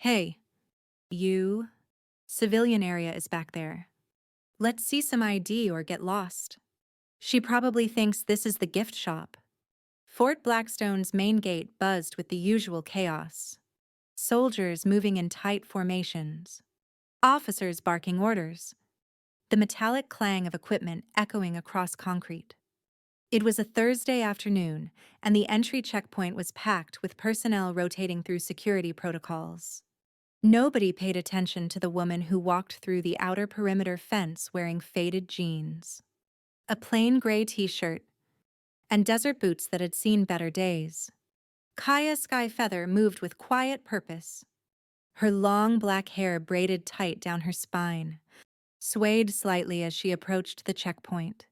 Hey, you. Civilian area is back there. Let's see some ID or get lost. She probably thinks this is the gift shop. Fort Blackstone's main gate buzzed with the usual chaos. Soldiers moving in tight formations. Officers barking orders. The metallic clang of equipment echoing across concrete. It was a Thursday afternoon, and the entry checkpoint was packed with personnel rotating through security protocols. Nobody paid attention to the woman who walked through the outer perimeter fence wearing faded jeans, a plain gray t-shirt, and desert boots that had seen better days. Kaya Skyfeather moved with quiet purpose. Her long black hair braided tight down her spine, swayed slightly as she approached the checkpoint.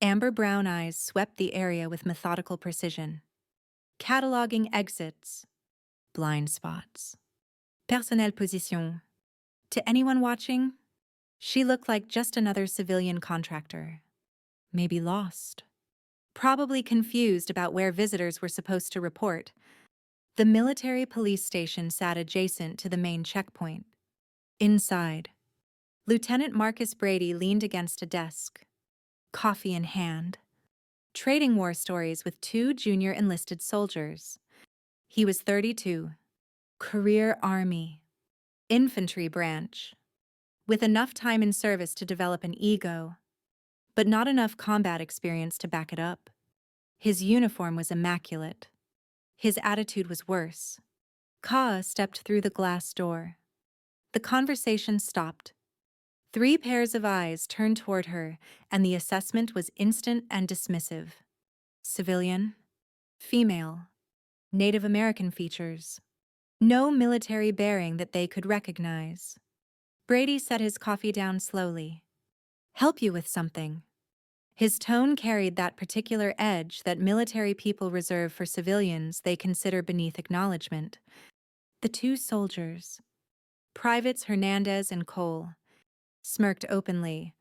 Amber brown eyes swept the area with methodical precision, cataloging exits, blind spots, personnel position. To anyone watching, she looked like just another civilian contractor. Maybe lost. Probably confused about where visitors were supposed to report. The military police station sat adjacent to the main checkpoint. Inside, Lieutenant Marcus Brady leaned against a desk, coffee in hand, trading war stories with two junior enlisted soldiers. He was 32, career Army, infantry branch, with enough time in service to develop an ego, but not enough combat experience to back it up. His uniform was immaculate. His attitude was worse. Ka stepped through the glass door. The conversation stopped. 3 pairs of eyes turned toward her, and the assessment was instant and dismissive. Civilian, female, Native American features. No military bearing that they could recognize. Brady set his coffee down slowly. Help you with something. His tone carried that particular edge that military people reserve for civilians they consider beneath acknowledgement. The 2 soldiers, Privates Hernandez and Cole, smirked openly.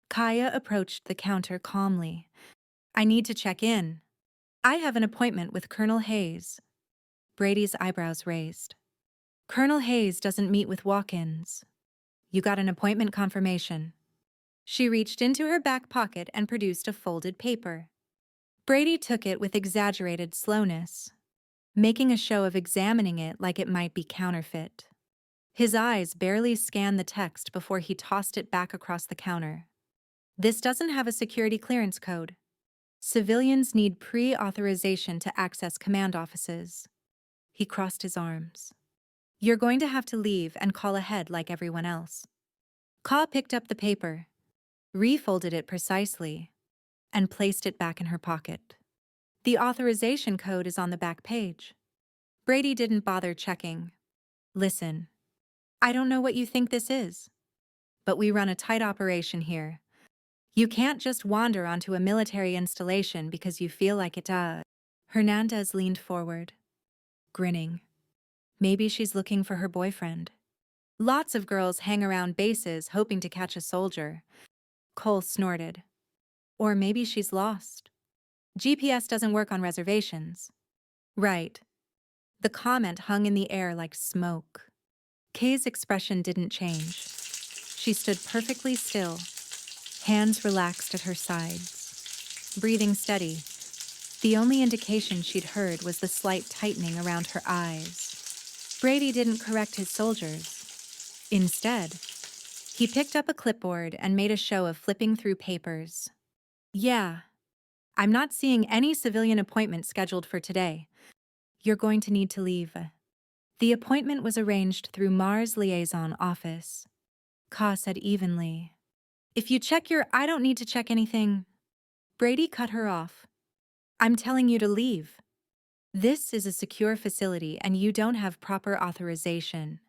Kaya approached the counter calmly. I need to check in. I have an appointment with Colonel Hayes. Brady's eyebrows raised. Colonel Hayes doesn't meet with walk-ins. You got an appointment confirmation. She reached into her back pocket and produced a folded paper. Brady took it with exaggerated slowness, making a show of examining it like it might be counterfeit. His eyes barely scanned the text before he tossed it back across the counter. This doesn't have a security clearance code. Civilians need pre-authorization to access command offices. He crossed his arms. You're going to have to leave and call ahead like everyone else. Ka picked up the paper, refolded it precisely, and placed it back in her pocket. The authorization code is on the back page. Brady didn't bother checking. Listen, I don't know what you think this is, but we run a tight operation here. You can't just wander onto a military installation because you feel like it does. Hernandez leaned forward, grinning. Maybe she's looking for her boyfriend. Lots of girls hang around bases hoping to catch a soldier. Cole snorted. Or maybe she's lost. GPS doesn't work on reservations. Right. The comment hung in the air like smoke. Kay's expression didn't change. She stood perfectly still, hands relaxed at her sides, breathing steady. The only indication she'd heard was the slight tightening around her eyes. Brady didn't correct his soldiers. Instead, he picked up a clipboard and made a show of flipping through papers. Yeah, I'm not seeing any civilian appointment scheduled for today. You're going to need to leave. The appointment was arranged through Mars Liaison Office. Ka said evenly. If you check your I don't need to check anything. Brady cut her off. I'm telling you to leave. This is a secure facility and you don't have proper authorization.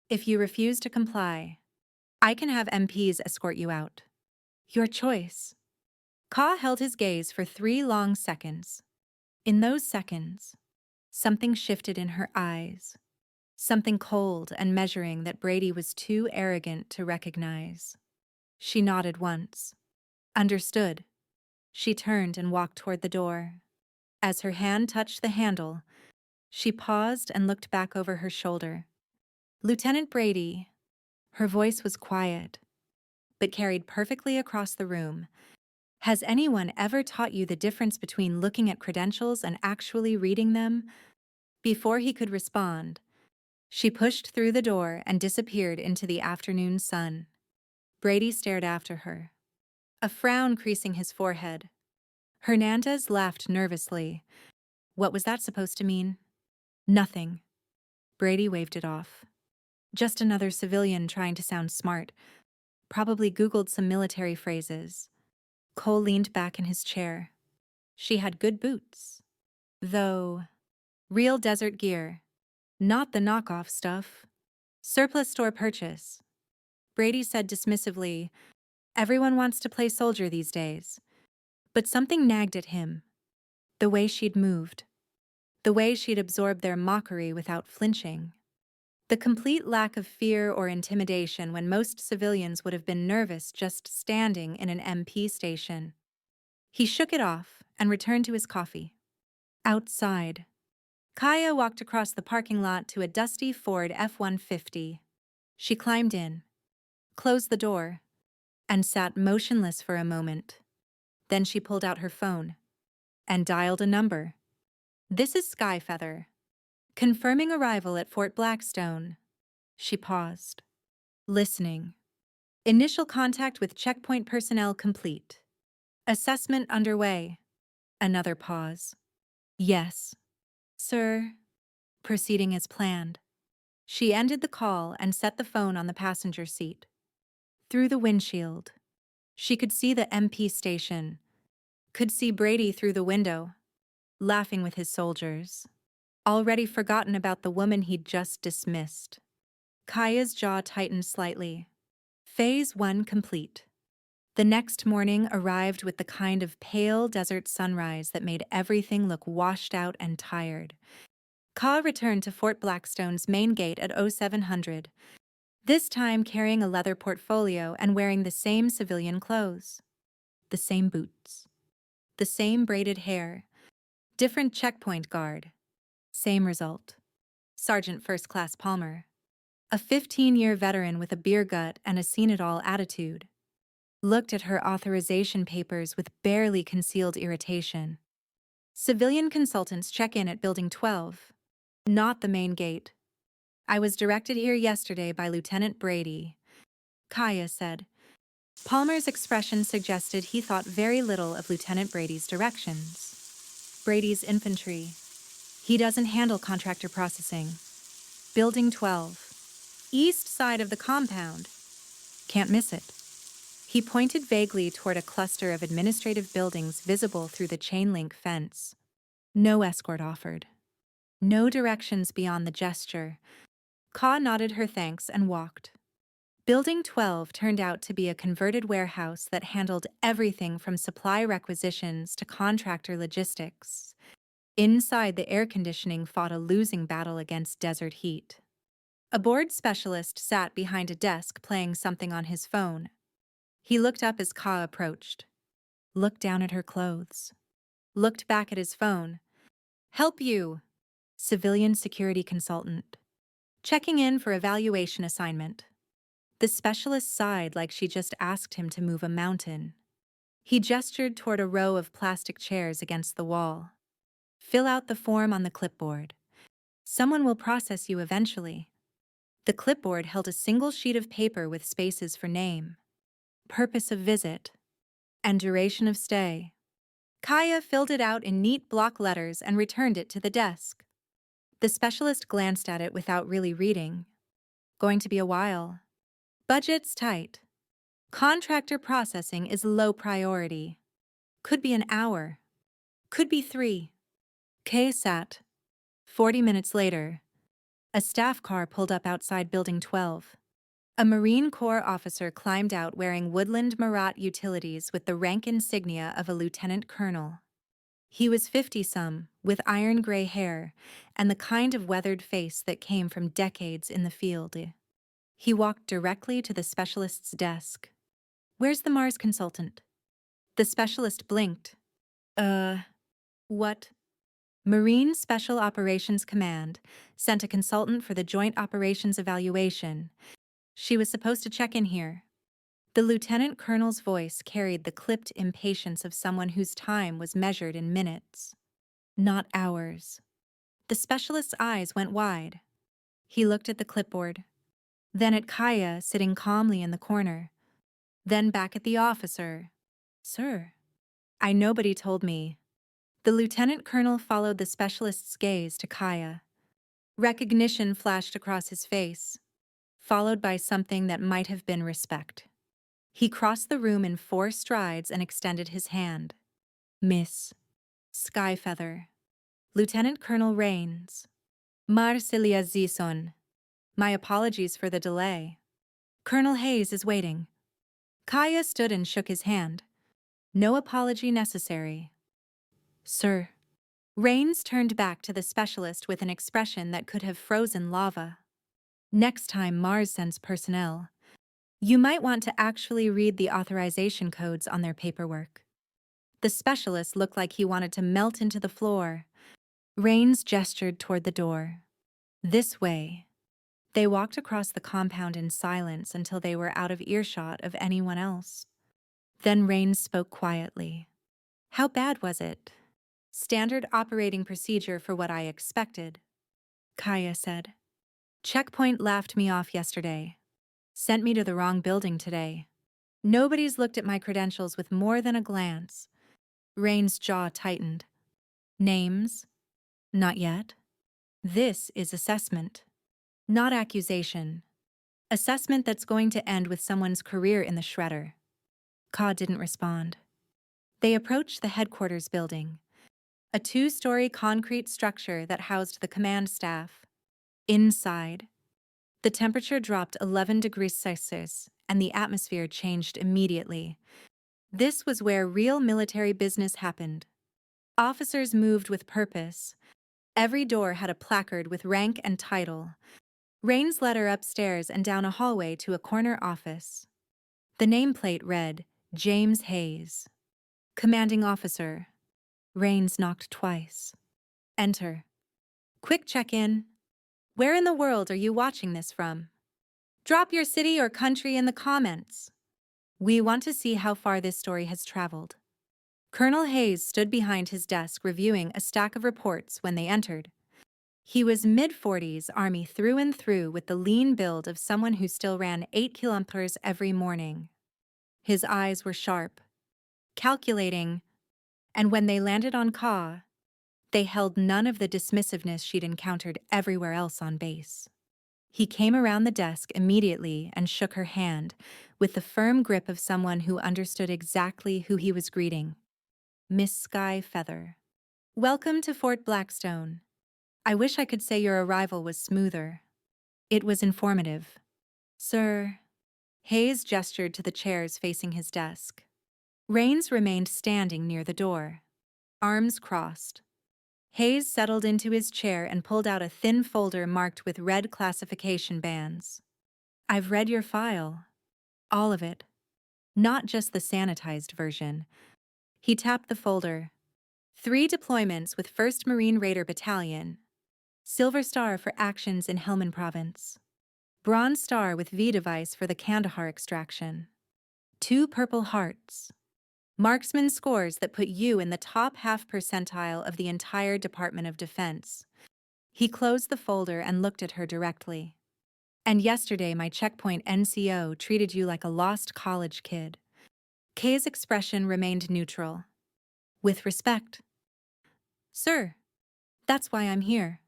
If you refuse to comply, I can have MPs escort you out. Your choice. Ka held his gaze for 3 long seconds. In those seconds, something shifted in her eyes. Something cold and measuring that Brady was too arrogant to recognize. She nodded once. Understood. She turned and walked toward the door. As her hand touched the handle, she paused and looked back over her shoulder. Lieutenant Brady. Her voice was quiet, but carried perfectly across the room. Has anyone ever taught you the difference between looking at credentials and actually reading them? Before he could respond, she pushed through the door and disappeared into the afternoon sun. Brady stared after her, a frown creasing his forehead. Hernandez laughed nervously. What was that supposed to mean? Nothing. Brady waved it off. Just another civilian trying to sound smart. Probably Googled some military phrases. Cole leaned back in his chair. She had good boots. Though, real desert gear. Not the knockoff stuff. Surplus store purchase. Brady said dismissively, everyone wants to play soldier these days. But something nagged at him. The way she'd moved. The way she'd absorbed their mockery without flinching. The complete lack of fear or intimidation when most civilians would have been nervous just standing in an MP station. He shook it off and returned to his coffee. Outside, Kaya walked across the parking lot to a dusty Ford F-150. She climbed in, closed the door, and sat motionless for a moment. Then she pulled out her phone and dialed a number. This is Skyfeather. Confirming arrival at Fort Blackstone. She paused, listening. Initial contact with checkpoint personnel complete. Assessment underway. Another pause. Yes, sir. Proceeding as planned. She ended the call and set the phone on the passenger seat. Through the windshield, she could see the MP station, could see Brady through the window, laughing with his soldiers, already forgotten about the woman he'd just dismissed. Kaya's jaw tightened slightly. Phase 1 complete. The next morning arrived with the kind of pale desert sunrise that made everything look washed out and tired. Ka returned to Fort Blackstone's main gate at 0700, this time carrying a leather portfolio and wearing the same civilian clothes. The same boots. The same braided hair. Different checkpoint guard. Same result. Sergeant First Class Palmer. A 15-year veteran with a beer gut and a seen-it-all attitude. Looked at her authorization papers with barely concealed irritation. Civilian consultants check in at Building 12. Not the main gate. I was directed here yesterday by Lieutenant Brady, Kaya said. Palmer's expression suggested he thought very little of Lieutenant Brady's directions. Brady's infantry. He doesn't handle contractor processing. Building 12. East side of the compound. Can't miss it. He pointed vaguely toward a cluster of administrative buildings visible through the chain-link fence. No escort offered. No directions beyond the gesture. Ka nodded her thanks and walked. Building 12 turned out to be a converted warehouse that handled everything from supply requisitions to contractor logistics. Inside, the air conditioning fought a losing battle against desert heat. A board specialist sat behind a desk playing something on his phone. He looked up as Ka approached. Looked down at her clothes. Looked back at his phone. Help you. Civilian security consultant. Checking in for evaluation assignment. The specialist sighed like she just asked him to move a mountain. He gestured toward a row of plastic chairs against the wall. Fill out the form on the clipboard. Someone will process you eventually. The clipboard held a single sheet of paper with spaces for name, purpose of visit, and duration of stay. Kaya filled it out in neat block letters and returned it to the desk. The specialist glanced at it without really reading. Going to be a while. Budget's tight. Contractor processing is low priority. Could be an hour. Could be 3. Kay sat. 40 minutes later, a staff car pulled up outside Building 12. A Marine Corps officer climbed out wearing Woodland Marat utilities with the rank insignia of a lieutenant colonel. He was 50-some, with iron gray hair, and the kind of weathered face that came from decades in the field. He walked directly to the specialist's desk. Where's the Mars consultant? The specialist blinked. What? Marine Special Operations Command sent a consultant for the Joint Operations Evaluation. She was supposed to check in here. The lieutenant colonel's voice carried the clipped impatience of someone whose time was measured in minutes, not hours. The specialist's eyes went wide. He looked at the clipboard, then at Kaya sitting calmly in the corner, then back at the officer. Sir, nobody told me. The lieutenant colonel followed the specialist's gaze to Kaya. Recognition flashed across his face, followed by something that might have been respect. He crossed the room in 4 strides and extended his hand. Miss Skyfeather. Lieutenant Colonel Rains. Marsilia Zison. My apologies for the delay. Colonel Hayes is waiting. Kaya stood and shook his hand. No apology necessary. Sir. Rains turned back to the specialist with an expression that could have frozen lava. Next time Mars sends personnel, you might want to actually read the authorization codes on their paperwork. The specialist looked like he wanted to melt into the floor. Rains gestured toward the door. This way. They walked across the compound in silence until they were out of earshot of anyone else. Then Rains spoke quietly. How bad was it? Standard operating procedure for what I expected, Kaya said. Checkpoint laughed me off yesterday. Sent me to the wrong building today. Nobody's looked at my credentials with more than a glance. Rain's jaw tightened. Names? Not yet. This is assessment, not accusation. Assessment that's going to end with someone's career in the shredder. Ka didn't respond. They approached the headquarters building, a 2-story concrete structure that housed the command staff. Inside, the temperature dropped 11 degrees Celsius, and the atmosphere changed immediately. This was where real military business happened. Officers moved with purpose. Every door had a placard with rank and title. Rains led her upstairs and down a hallway to a corner office. The nameplate read, James Hayes. Commanding officer. Rains knocked twice. Enter. Quick check-in. Where in the world are you watching this from? Drop your city or country in the comments. We want to see how far this story has traveled. Colonel Hayes stood behind his desk reviewing a stack of reports when they entered. He was mid-40s Army through and through with the lean build of someone who still ran 8 kilometers every morning. His eyes were sharp, calculating, and when they landed on Ka, they held none of the dismissiveness she'd encountered everywhere else on base. He came around the desk immediately and shook her hand with the firm grip of someone who understood exactly who he was greeting. Miss Sky Feather. Welcome to Fort Blackstone. I wish I could say your arrival was smoother. It was informative. Sir. Hayes gestured to the chairs facing his desk. Rains remained standing near the door, arms crossed. Hayes settled into his chair and pulled out a thin folder marked with red classification bands. I've read your file. All of it. Not just the sanitized version. He tapped the folder. 3 deployments with 1st Marine Raider Battalion. Silver Star for actions in Helmand Province. Bronze Star with V device for the Kandahar extraction. 2 Purple Hearts. Marksman scores that put you in the top half percentile of the entire Department of Defense. He closed the folder and looked at her directly. And yesterday my checkpoint NCO treated you like a lost college kid. Kay's expression remained neutral. With respect. Sir, that's why I'm here.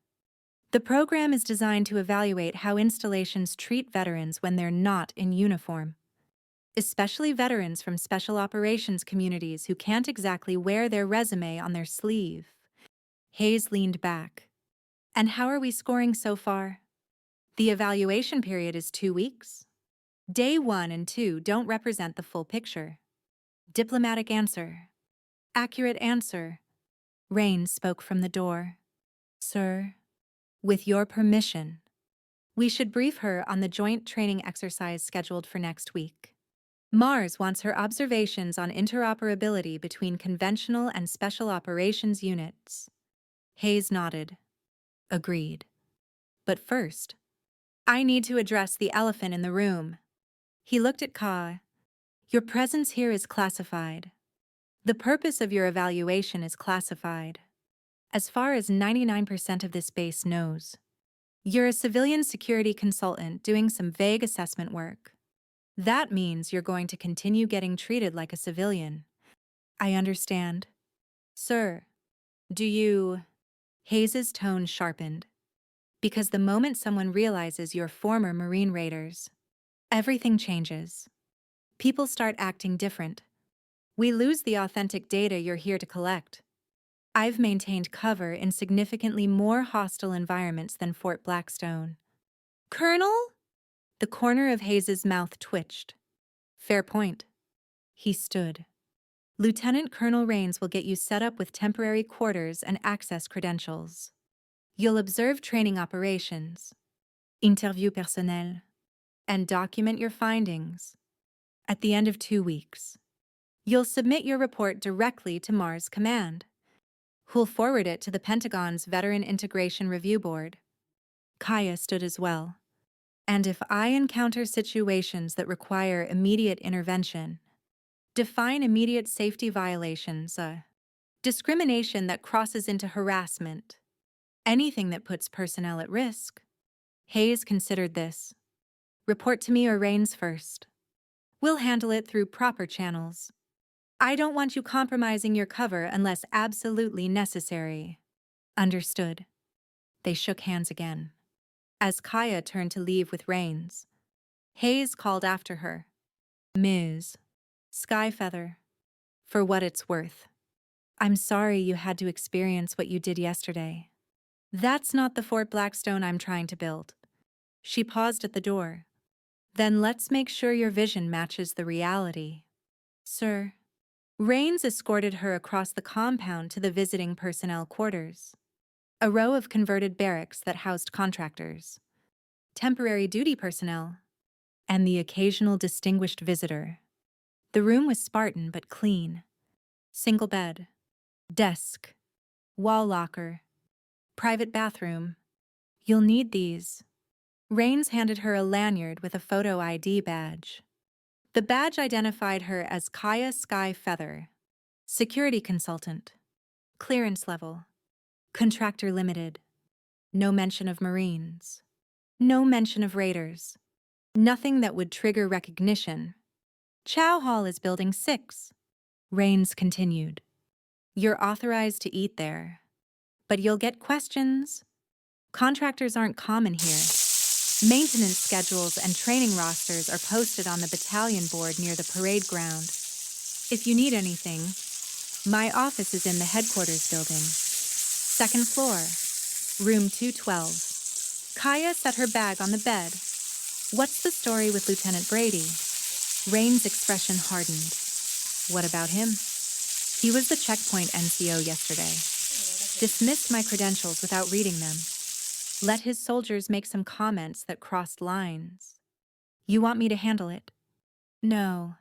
The program is designed to evaluate how installations treat veterans when they're not in uniform. Especially veterans from special operations communities who can't exactly wear their resume on their sleeve. Hayes leaned back. And how are we scoring so far? The evaluation period is 2 weeks. Day 1 and 2 don't represent the full picture. Diplomatic answer. Accurate answer. Rains spoke from the door. Sir, with your permission, we should brief her on the joint training exercise scheduled for next week. Mars wants her observations on interoperability between conventional and special operations units. Hayes nodded. Agreed. But first, I need to address the elephant in the room. He looked at Ka. Your presence here is classified. The purpose of your evaluation is classified. As far as 99% of this base knows, you're a civilian security consultant doing some vague assessment work. That means you're going to continue getting treated like a civilian. I understand. Sir, do you... Hayes's tone sharpened. Because the moment someone realizes you're former Marine Raiders, everything changes. People start acting different. We lose the authentic data you're here to collect. I've maintained cover in significantly more hostile environments than Fort Blackstone. Colonel? The corner of Hayes's mouth twitched. Fair point. He stood. Lieutenant Colonel Rains will get you set up with temporary quarters and access credentials. You'll observe training operations, interview personnel, and document your findings. At the end of 2 weeks, you'll submit your report directly to Mars Command, who'll forward it to the Pentagon's Veteran Integration Review Board. Kaya stood as well. And if I encounter situations that require immediate intervention, define immediate safety violations, discrimination that crosses into harassment, anything that puts personnel at risk. Hayes considered this. Report to me or Rains first. We'll handle it through proper channels. I don't want you compromising your cover unless absolutely necessary. Understood. They shook hands again. As Kaya turned to leave with Rains, Hayes called after her. Ms. Skyfeather, for what it's worth, I'm sorry you had to experience what you did yesterday. That's not the Fort Blackstone I'm trying to build. She paused at the door. Then let's make sure your vision matches the reality. Sir. Rains escorted her across the compound to the visiting personnel quarters, a row of converted barracks that housed contractors, temporary duty personnel, and the occasional distinguished visitor. The room was Spartan but clean. Single bed, desk, wall locker, private bathroom. You'll need these. Rains handed her a lanyard with a photo ID badge. The badge identified her as Kaya Sky Feather, security consultant, clearance level, contractor limited, no mention of Marines, no mention of Raiders, nothing that would trigger recognition. Chow Hall is Building 6. Rains continued. You're authorized to eat there, but you'll get questions. Contractors aren't common here. Maintenance schedules and training rosters are posted on the battalion board near the parade ground. If you need anything, my office is in the headquarters building. 2nd floor, room 212. Kaya set her bag on the bed. What's the story with Lieutenant Brady? Rain's expression hardened. What about him? He was the checkpoint NCO yesterday. Dismissed my credentials without reading them. Let his soldiers make some comments that crossed lines. You want me to handle it? No.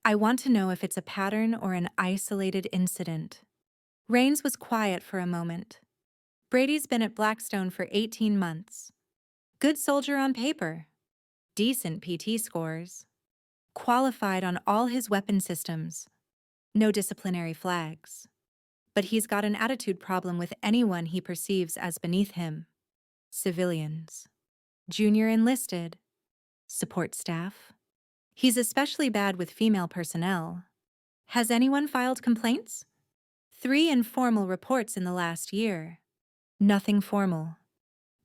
I want to know if it's a pattern or an isolated incident. Rains was quiet for a moment. Brady's been at Blackstone for 18 months. Good soldier on paper. Decent PT scores. Qualified on all his weapon systems. No disciplinary flags. But he's got an attitude problem with anyone he perceives as beneath him. Civilians, junior enlisted, support staff. He's especially bad with female personnel. Has anyone filed complaints? 3 informal reports in the last year. Nothing formal.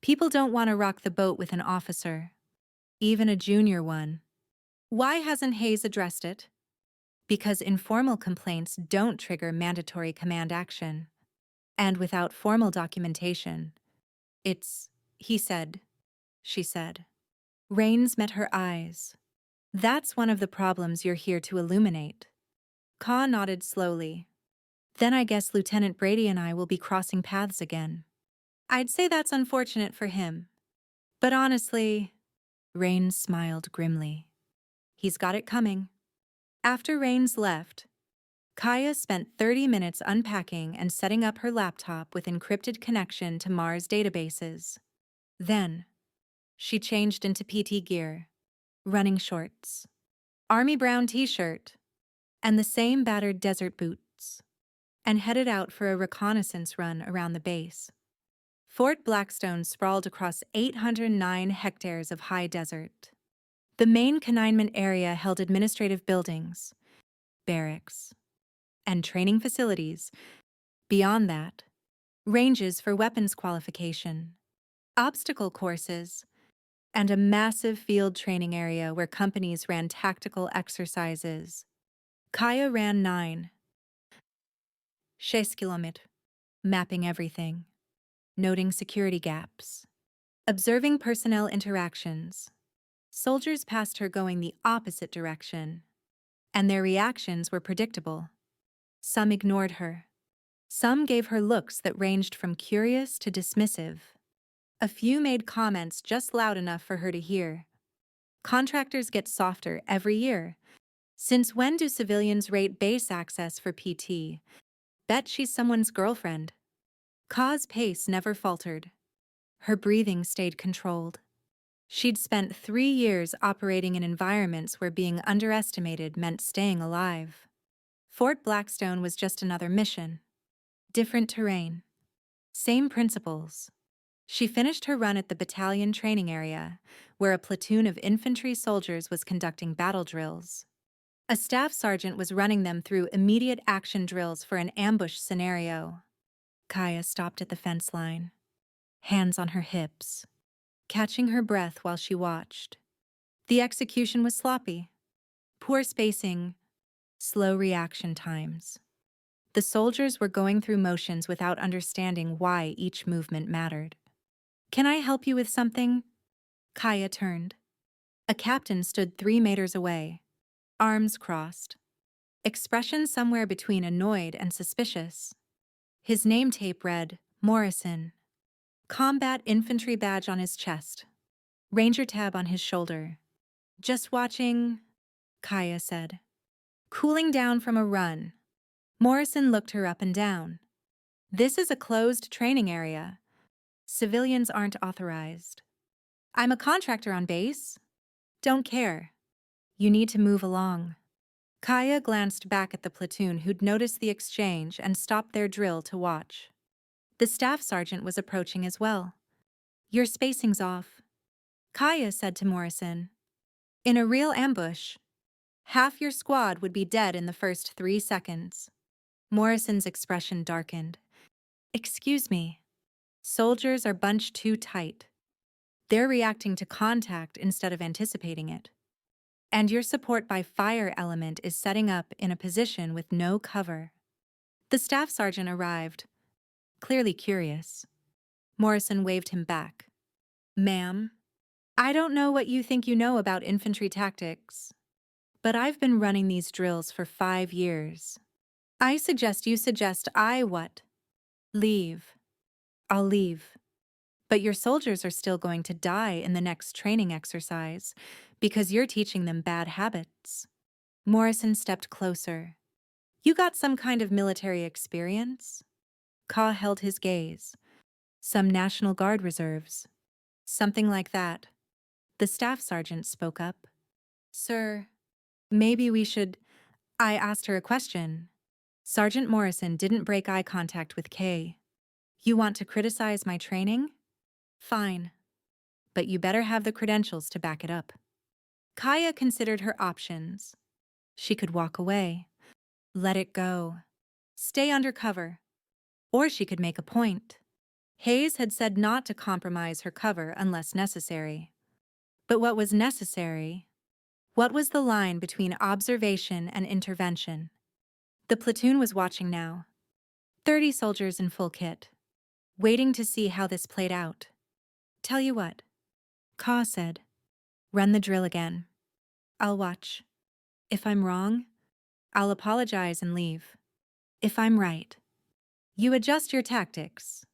People don't want to rock the boat with an officer, even a junior one. Why hasn't Hayes addressed it? Because informal complaints don't trigger mandatory command action. And without formal documentation, it's... He said. She said. Rains met her eyes. That's one of the problems you're here to illuminate. Ka nodded slowly. Then I guess Lieutenant Brady and I will be crossing paths again. I'd say that's unfortunate for him. But honestly, Rains smiled grimly. He's got it coming. After Rains left, Kaya spent 30 minutes unpacking and setting up her laptop with encrypted connection to Mars databases. Then, she changed into PT gear, running shorts, army brown t-shirt, and the same battered desert boots, and headed out for a reconnaissance run around the base. Fort Blackstone sprawled across 809 hectares of high desert. The main confinement area held administrative buildings, barracks, and training facilities. Beyond that, ranges for weapons qualification, obstacle courses, and a massive field training area where companies ran tactical exercises. Kaya ran 6 kilometers, mapping everything, noting security gaps, observing personnel interactions. Soldiers passed her going the opposite direction, and their reactions were predictable. Some ignored her. Some gave her looks that ranged from curious to dismissive. A few made comments just loud enough for her to hear. Contractors get softer every year. Since when do civilians rate base access for PT? Bet she's someone's girlfriend. Ka's pace never faltered. Her breathing stayed controlled. She'd spent 3 years operating in environments where being underestimated meant staying alive. Fort Blackstone was just another mission. Different terrain. Same principles. She finished her run at the battalion training area, where a platoon of infantry soldiers was conducting battle drills. A staff sergeant was running them through immediate action drills for an ambush scenario. Kaya stopped at the fence line, hands on her hips, catching her breath while she watched. The execution was sloppy. Poor spacing, slow reaction times. The soldiers were going through motions without understanding why each movement mattered. "Can I help you with something?" Kaya turned. A captain stood 3 meters away, arms crossed, expression somewhere between annoyed and suspicious. His name tape read, Morrison. Combat infantry badge on his chest. Ranger tab on his shoulder. "Just watching," Kaya said. "Cooling down from a run." Morrison looked her up and down. "This is a closed training area. Civilians aren't authorized." "I'm a contractor on base." "Don't care. You need to move along." Kaya glanced back at the platoon who'd noticed the exchange and stopped their drill to watch. The staff sergeant was approaching as well. "Your spacing's off," Kaya said to Morrison. "In a real ambush, half your squad would be dead in the first 3 seconds." Morrison's expression darkened. "Excuse me. Soldiers are bunched too tight. They're reacting to contact instead of anticipating it. And your support by fire element is setting up in a position with no cover." The staff sergeant arrived, clearly curious. Morrison waved him back. "Ma'am, I don't know what you think you know about infantry tactics, but I've been running these drills for 5 years. I suggest you suggest I what? Leave. I'll leave. But your soldiers are still going to die in the next training exercise because you're teaching them bad habits." Morrison stepped closer. "You got some kind of military experience?" Ka held his gaze. "Some National Guard reserves. Something like that." The staff sergeant spoke up. "Sir, maybe we should—" I asked her a question. Sergeant Morrison didn't break eye contact with Kay. "You want to criticize my training? Fine. But you better have the credentials to back it up." Kaya considered her options. She could walk away, let it go, stay under cover, or she could make a point. Hayes had said not to compromise her cover unless necessary. But what was necessary? What was the line between observation and intervention? The platoon was watching now. 30 soldiers in full kit, waiting to see how this played out. "Tell you what," Ka said. "Run the drill again. I'll watch. If I'm wrong, I'll apologize and leave. If I'm right, you adjust your tactics."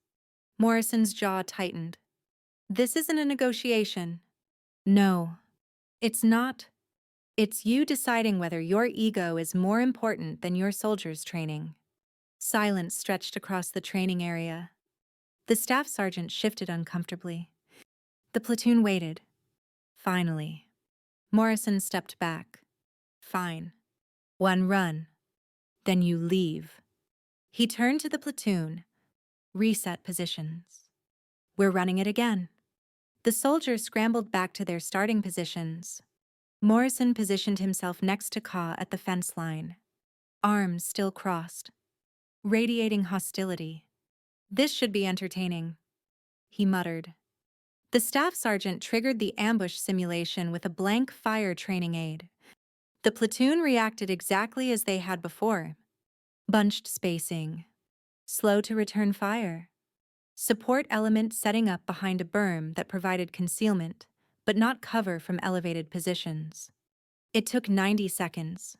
Morrison's jaw tightened. "This isn't a negotiation." "No, it's not. It's you deciding whether your ego is more important than your soldier's training. Silence stretched across the training area. The staff sergeant shifted uncomfortably. The platoon waited. Finally, Morrison stepped back. Fine. One run. Then you leave. He turned to the platoon. Reset positions. We're running it again. The soldiers scrambled back to their starting positions. Morrison positioned himself next to Ka at the fence line. Arms still crossed. Radiating hostility. This should be entertaining, he muttered. The staff sergeant triggered the ambush simulation with a blank fire training aid. The platoon reacted exactly as they had before. Bunched spacing. Slow to return fire. Support element setting up behind a berm that provided concealment, but not cover from elevated positions. It took 90 seconds.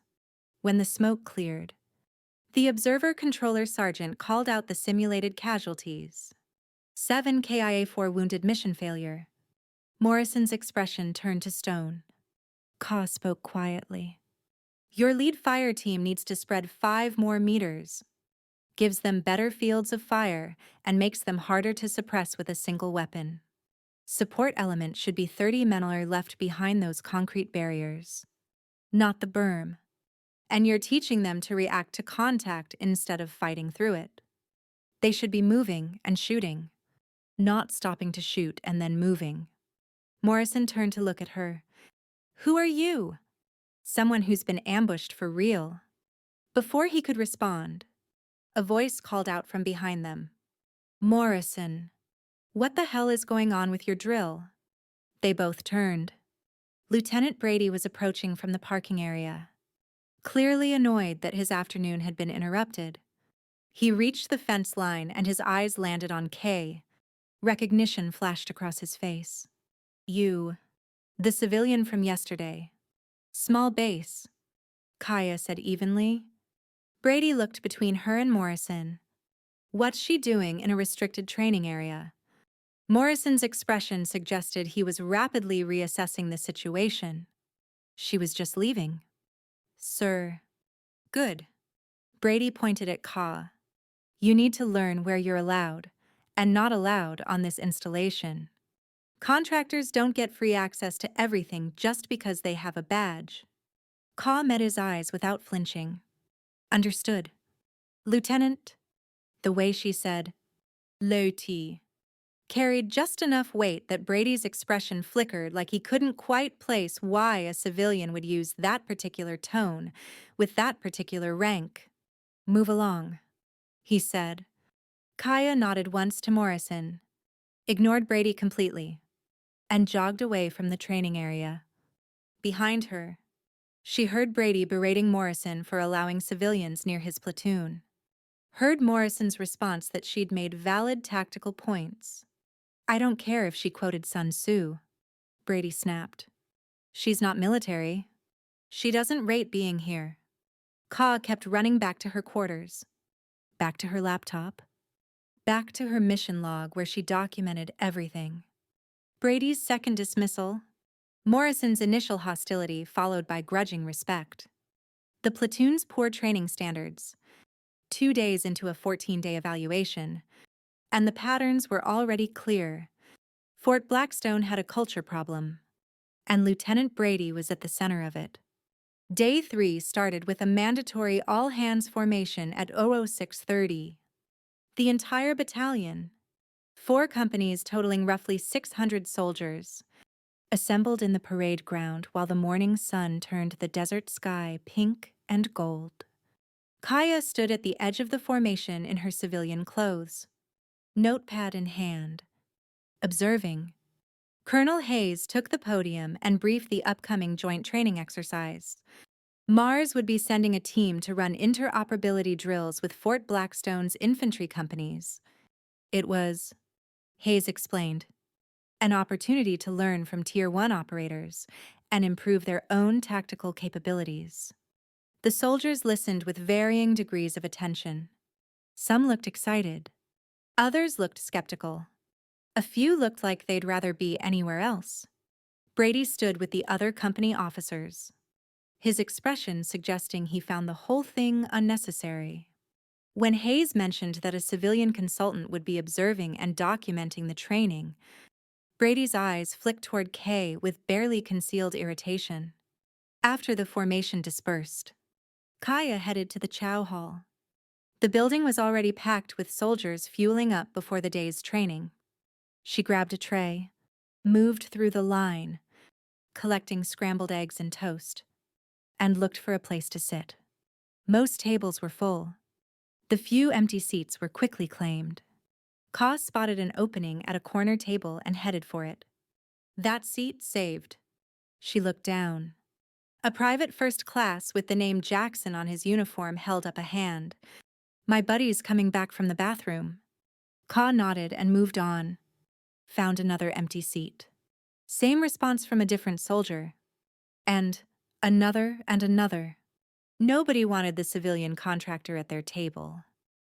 When the smoke cleared, the observer controller sergeant called out the simulated casualties. 7 KIA-4 wounded, mission failure. Morrison's expression turned to stone. Ka spoke quietly. Your lead fire team needs to spread 5 more meters. Gives them better fields of fire and makes them harder to suppress with a single weapon. Support element should be 30 men are left behind those concrete barriers. Not the berm. And you're teaching them to react to contact instead of fighting through it. They should be moving and shooting, not stopping to shoot and then moving. Morrison turned to look at her. Who are you? Someone who's been ambushed for real. Before he could respond, a voice called out from behind them. Morrison, what the hell is going on with your drill? They both turned. Lieutenant Brady was approaching from the parking area, clearly annoyed that his afternoon had been interrupted. He reached the fence line and his eyes landed on Kay. Recognition flashed across his face. You, the civilian from yesterday. Small base, Kaya said evenly. Brady looked between her and Morrison. What's she doing in a restricted training area? Morrison's expression suggested he was rapidly reassessing the situation. She was just leaving. Sir. Good. Brady pointed at Ka. You need to learn where you're allowed and not allowed on this installation. Contractors don't get free access to everything just because they have a badge. Ka met his eyes without flinching. Understood. Lieutenant. The way she said, Loti, carried just enough weight that Brady's expression flickered like he couldn't quite place why a civilian would use that particular tone with that particular rank. Move along, he said. Kaya nodded once to Morrison, ignored Brady completely, and jogged away from the training area. Behind her, she heard Brady berating Morrison for allowing civilians near his platoon. Heard Morrison's response that she'd made valid tactical points. I don't care if she quoted Sun Tzu, Brady snapped. She's not military. She doesn't rate being here. Ka kept running back to her quarters, back to her laptop, back to her mission log where she documented everything. Brady's second dismissal, Morrison's initial hostility followed by grudging respect. The platoon's poor training standards, 2 days into a 14-day evaluation, and the patterns were already clear. Fort Blackstone had a culture problem, and Lieutenant Brady was at the center of it. Day 3 started with a mandatory all-hands formation at 06:30. The entire battalion, 4 companies totaling roughly 600 soldiers, assembled in the parade ground while the morning sun turned the desert sky pink and gold. Kaya stood at the edge of the formation in her civilian clothes, notepad in hand, observing. Colonel Hayes took the podium and briefed the upcoming joint training exercise. Mars would be sending a team to run interoperability drills with Fort Blackstone's infantry companies. It was, Hayes explained, an opportunity to learn from Tier 1 operators and improve their own tactical capabilities. The soldiers listened with varying degrees of attention. Some looked excited. Others looked skeptical. A few looked like they'd rather be anywhere else. Brady stood with the other company officers. his expression suggesting he found the whole thing unnecessary. When Hayes mentioned that a civilian consultant would be observing and documenting the training, Brady's eyes flicked toward Kay with barely concealed irritation. After the formation dispersed, Kaya headed to the chow hall. The building was already packed with soldiers fueling up before the day's training. She grabbed a tray, moved through the line, collecting scrambled eggs and toast, and looked for a place to sit. Most tables were full. The few empty seats were quickly claimed. Ka spotted an opening at a corner table and headed for it. That seat saved. She looked down. A private first class with the name Jackson on his uniform held up a hand. "My buddy's coming back from the bathroom." Ka nodded and moved on. Found another empty seat. Same response from a different soldier. And another and another. Nobody wanted the civilian contractor at their table.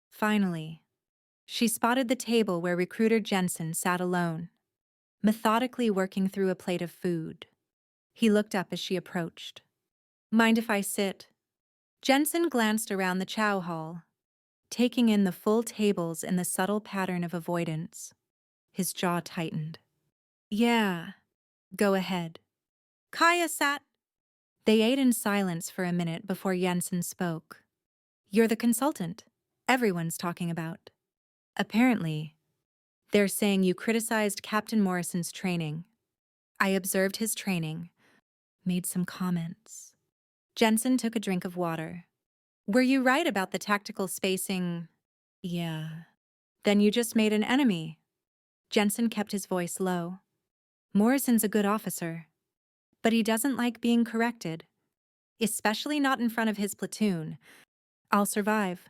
Finally, she spotted the table where recruiter Jensen sat alone, methodically working through a plate of food. He looked up as she approached. "Mind if I sit?" Jensen glanced around the chow hall, taking in the full tables in the subtle pattern of avoidance. His jaw tightened. "Yeah, go ahead." Kaya sat. They ate in silence for a minute before Jensen spoke. "You're the consultant everyone's talking about. Apparently, they're saying you criticized Captain Morrison's training. I observed his training, made some comments." Jensen took a drink of water. "Were you right about the tactical spacing?" "Yeah." "Then you just made an enemy." Jensen kept his voice low. "Morrison's a good officer, but he doesn't like being corrected, especially not in front of his platoon. I'll survive."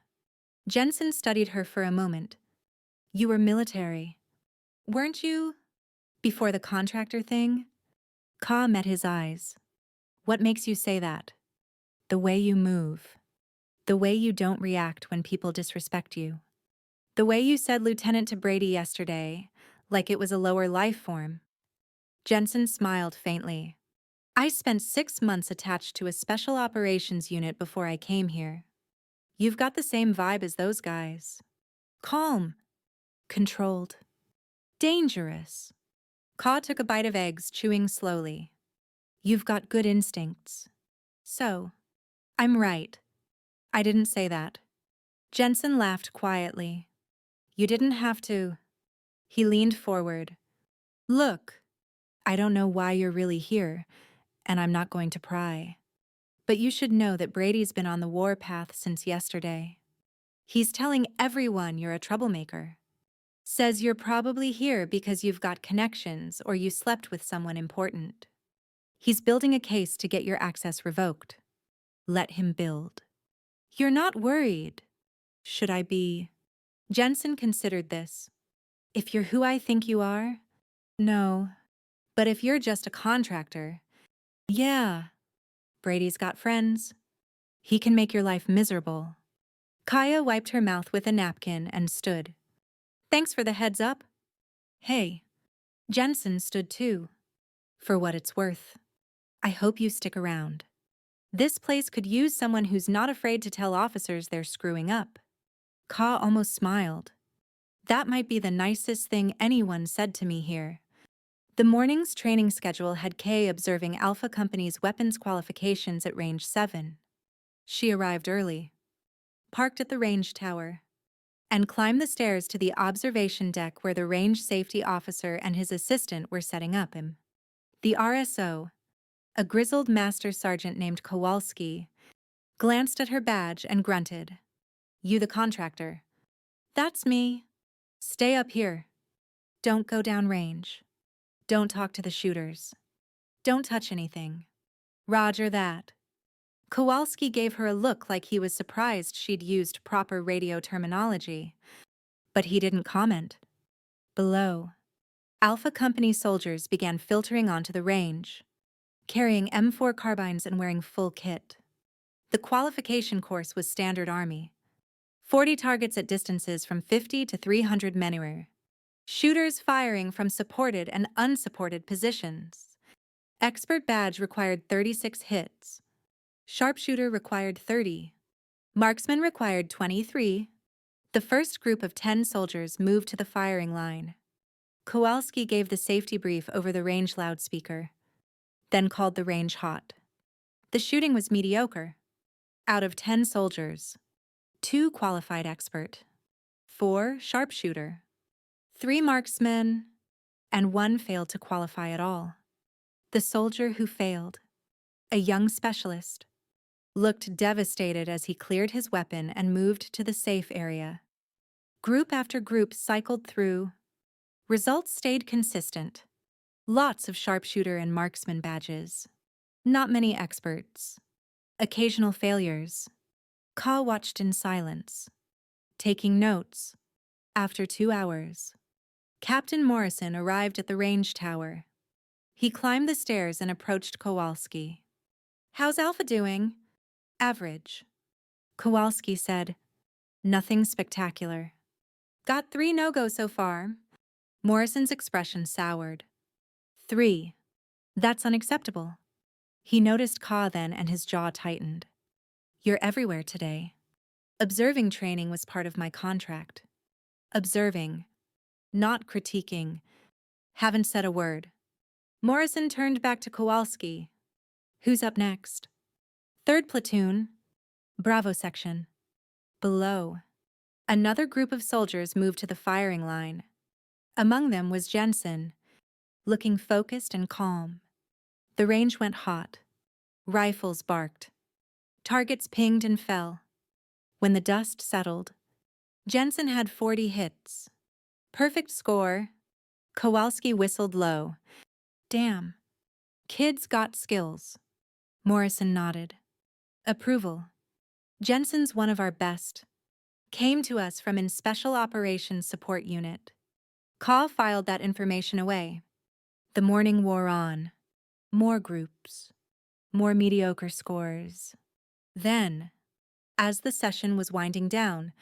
Jensen studied her for a moment. "You were military, weren't you? Before the contractor thing?" Ka met his eyes. "What makes you say that?" "The way you move. The way you don't react when people disrespect you. The way you said Lieutenant to Brady yesterday, like it was a lower life form." Jensen smiled faintly. "I spent 6 months attached to a special operations unit before I came here. You've got the same vibe as those guys. Calm. Controlled. Dangerous." Ka took a bite of eggs, chewing slowly. "You've got good instincts." "So, I'm right." "I didn't say that." Jensen laughed quietly. "You didn't have to." He leaned forward. "Look, I don't know why you're really here, and I'm not going to pry. But you should know that Brady's been on the warpath since yesterday. He's telling everyone you're a troublemaker. Says you're probably here because you've got connections or you slept with someone important. He's building a case to get your access revoked. Let him build." "You're not worried." "Should I be?" Jensen considered this. "If you're who I think you are, no. But if you're just a contractor, yeah. Brady's got friends. He can make your life miserable." Kaya wiped her mouth with a napkin and stood. "Thanks for the heads up." "Hey." Jensen stood too. "For what it's worth. I hope you stick around. This place could use someone who's not afraid to tell officers they're screwing up." Ka almost smiled. "That might be the nicest thing anyone said to me here." The morning's training schedule had Kay observing Alpha Company's weapons qualifications at Range 7. She arrived early, parked at the range tower, and climbed the stairs to the observation deck where the range safety officer and his assistant were setting up him. The RSO, a grizzled master sergeant named Kowalski, glanced at her badge and grunted. "You the contractor?" "That's me." "Stay up here. Don't go down range. Don't talk to the shooters. Don't touch anything." "Roger that." Kowalski gave her a look like he was surprised she'd used proper radio terminology, but he didn't comment. Below, Alpha Company soldiers began filtering onto the range, carrying M4 carbines and wearing full kit. The qualification course was standard Army. 40 targets at distances from 50 to 300 menhir. Shooters firing from supported and unsupported positions. Expert badge required 36 hits. Sharpshooter required 30. Marksman required 23. The first group of 10 soldiers moved to the firing line. Kowalski gave the safety brief over the range loudspeaker, then called the range hot. The shooting was mediocre. Out of 10 soldiers, 2 qualified expert, 4 sharpshooter, 3 marksmen, and 1 failed to qualify at all. The soldier who failed, a young specialist, looked devastated as he cleared his weapon and moved to the safe area. Group after group cycled through. Results stayed consistent. Lots of sharpshooter and marksman badges. Not many experts. Occasional failures. Ka watched in silence, taking notes. After 2 hours, Captain Morrison arrived at the range tower. He climbed the stairs and approached Kowalski. "How's Alpha doing?" "Average." Kowalski said, "Nothing spectacular." "Got 3 no-go so far." Morrison's expression soured. 3. That's unacceptable. He noticed Ka then and his jaw tightened. "You're everywhere today." Observing training was part of my contract. Observing, not critiquing. Haven't said a word. Morrison turned back to Kowalski. "Who's up next?" "3rd platoon. Bravo section." Below, another group of soldiers moved to the firing line. Among them was Jensen, looking focused and calm. The range went hot. Rifles barked. Targets pinged and fell. When the dust settled, Jensen had 40 hits. Perfect score. Kowalski whistled low. "Damn. Kids got skills." Morrison nodded. Approval. "Jensen's one of our best. Came to us from in Special Operations Support Unit." Ka filed that information away. The morning wore on. More groups. More mediocre scores. Then, as the session was winding down,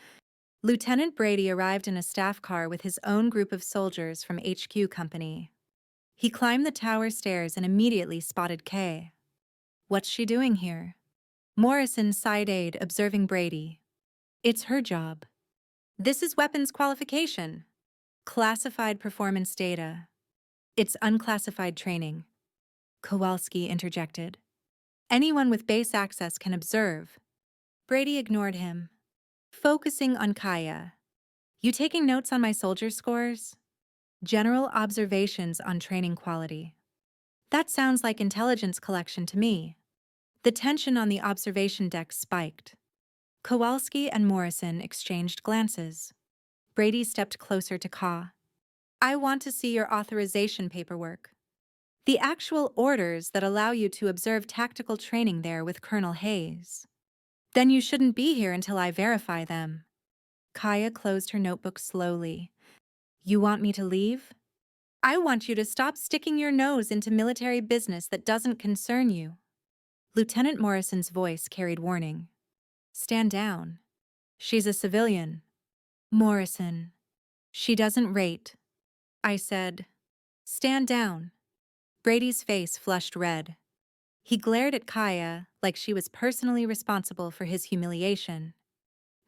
Lieutenant Brady arrived in a staff car with his own group of soldiers from HQ Company. He climbed the tower stairs and immediately spotted Kay. "What's she doing here?" Morrison side-eyed, observing Brady. "It's her job. This is weapons qualification. Classified performance data. It's unclassified training." Kowalski interjected. "Anyone with base access can observe." Brady ignored him, focusing on Kaya. "You taking notes on my soldier scores?" "General observations on training quality." "That sounds like intelligence collection to me." The tension on the observation deck spiked. Kowalski and Morrison exchanged glances. Brady stepped closer to Ka. "I want to see your authorization paperwork. The actual orders that allow you to observe tactical training there with Colonel Hayes. Then you shouldn't be here until I verify them." Kaya closed her notebook slowly. "You want me to leave?" "I want you to stop sticking your nose into military business that doesn't concern you." Lieutenant Morrison's voice carried warning. "Stand down. She's a civilian." "Morrison, she doesn't rate." I said, "Stand down." Brady's face flushed red. He glared at Kaya like she was personally responsible for his humiliation,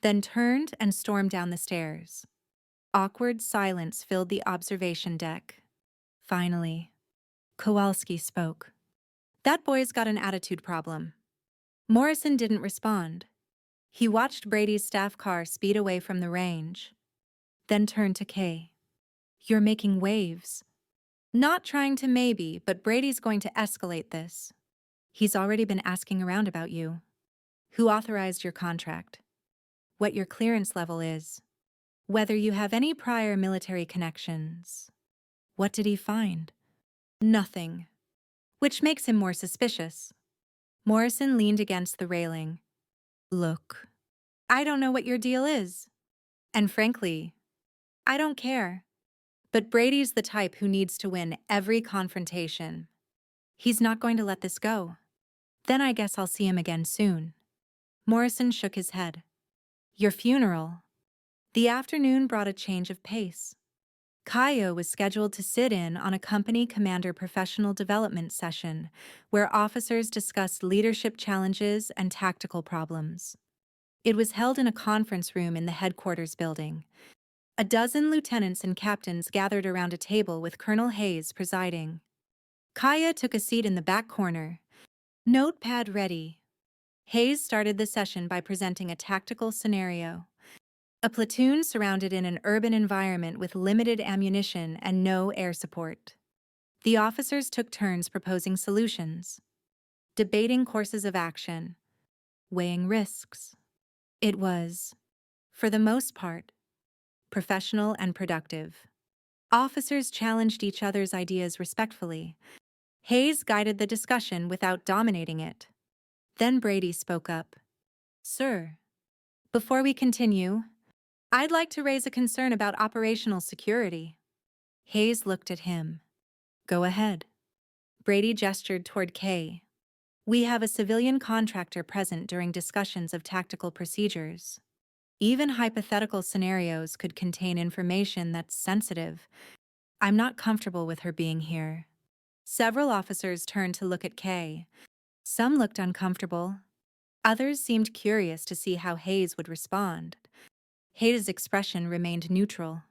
then turned and stormed down the stairs. Awkward silence filled the observation deck. Finally, Kowalski spoke. "That boy's got an attitude problem." Morrison didn't respond. He watched Brady's staff car speed away from the range, then turned to Kay. "You're making waves." "Not trying to maybe, but Brady's going to escalate this. He's already been asking around about you. Who authorized your contract? What your clearance level is? Whether you have any prior military connections." "What did he find?" "Nothing." "Which makes him more suspicious." Morrison leaned against the railing. "Look, I don't know what your deal is. And frankly, I don't care. But Brady's the type who needs to win every confrontation. He's not going to let this go. Then I guess I'll see him again soon." Morrison shook his head. "Your funeral." The afternoon brought a change of pace. Kaya was scheduled to sit in on a company commander professional development session where officers discussed leadership challenges and tactical problems. It was held in a conference room in the headquarters building. A dozen lieutenants and captains gathered around a table with Colonel Hayes presiding. Kaya took a seat in the back corner, notepad ready. Hayes started the session by presenting a tactical scenario. A platoon surrounded in an urban environment with limited ammunition and no air support. The officers took turns proposing solutions, debating courses of action, weighing risks. It was, for the most part, professional and productive. Officers challenged each other's ideas respectfully. Hayes guided the discussion without dominating it. Then Brady spoke up. "Sir, before we continue, I'd like to raise a concern about operational security." Hayes looked at him. "Go ahead." Brady gestured toward Kay. "We have a civilian contractor present during discussions of tactical procedures. Even hypothetical scenarios could contain information that's sensitive. I'm not comfortable with her being here." Several officers turned to look at Kay. Some looked uncomfortable. Others seemed curious to see how Hayes would respond. Hayes' expression remained neutral.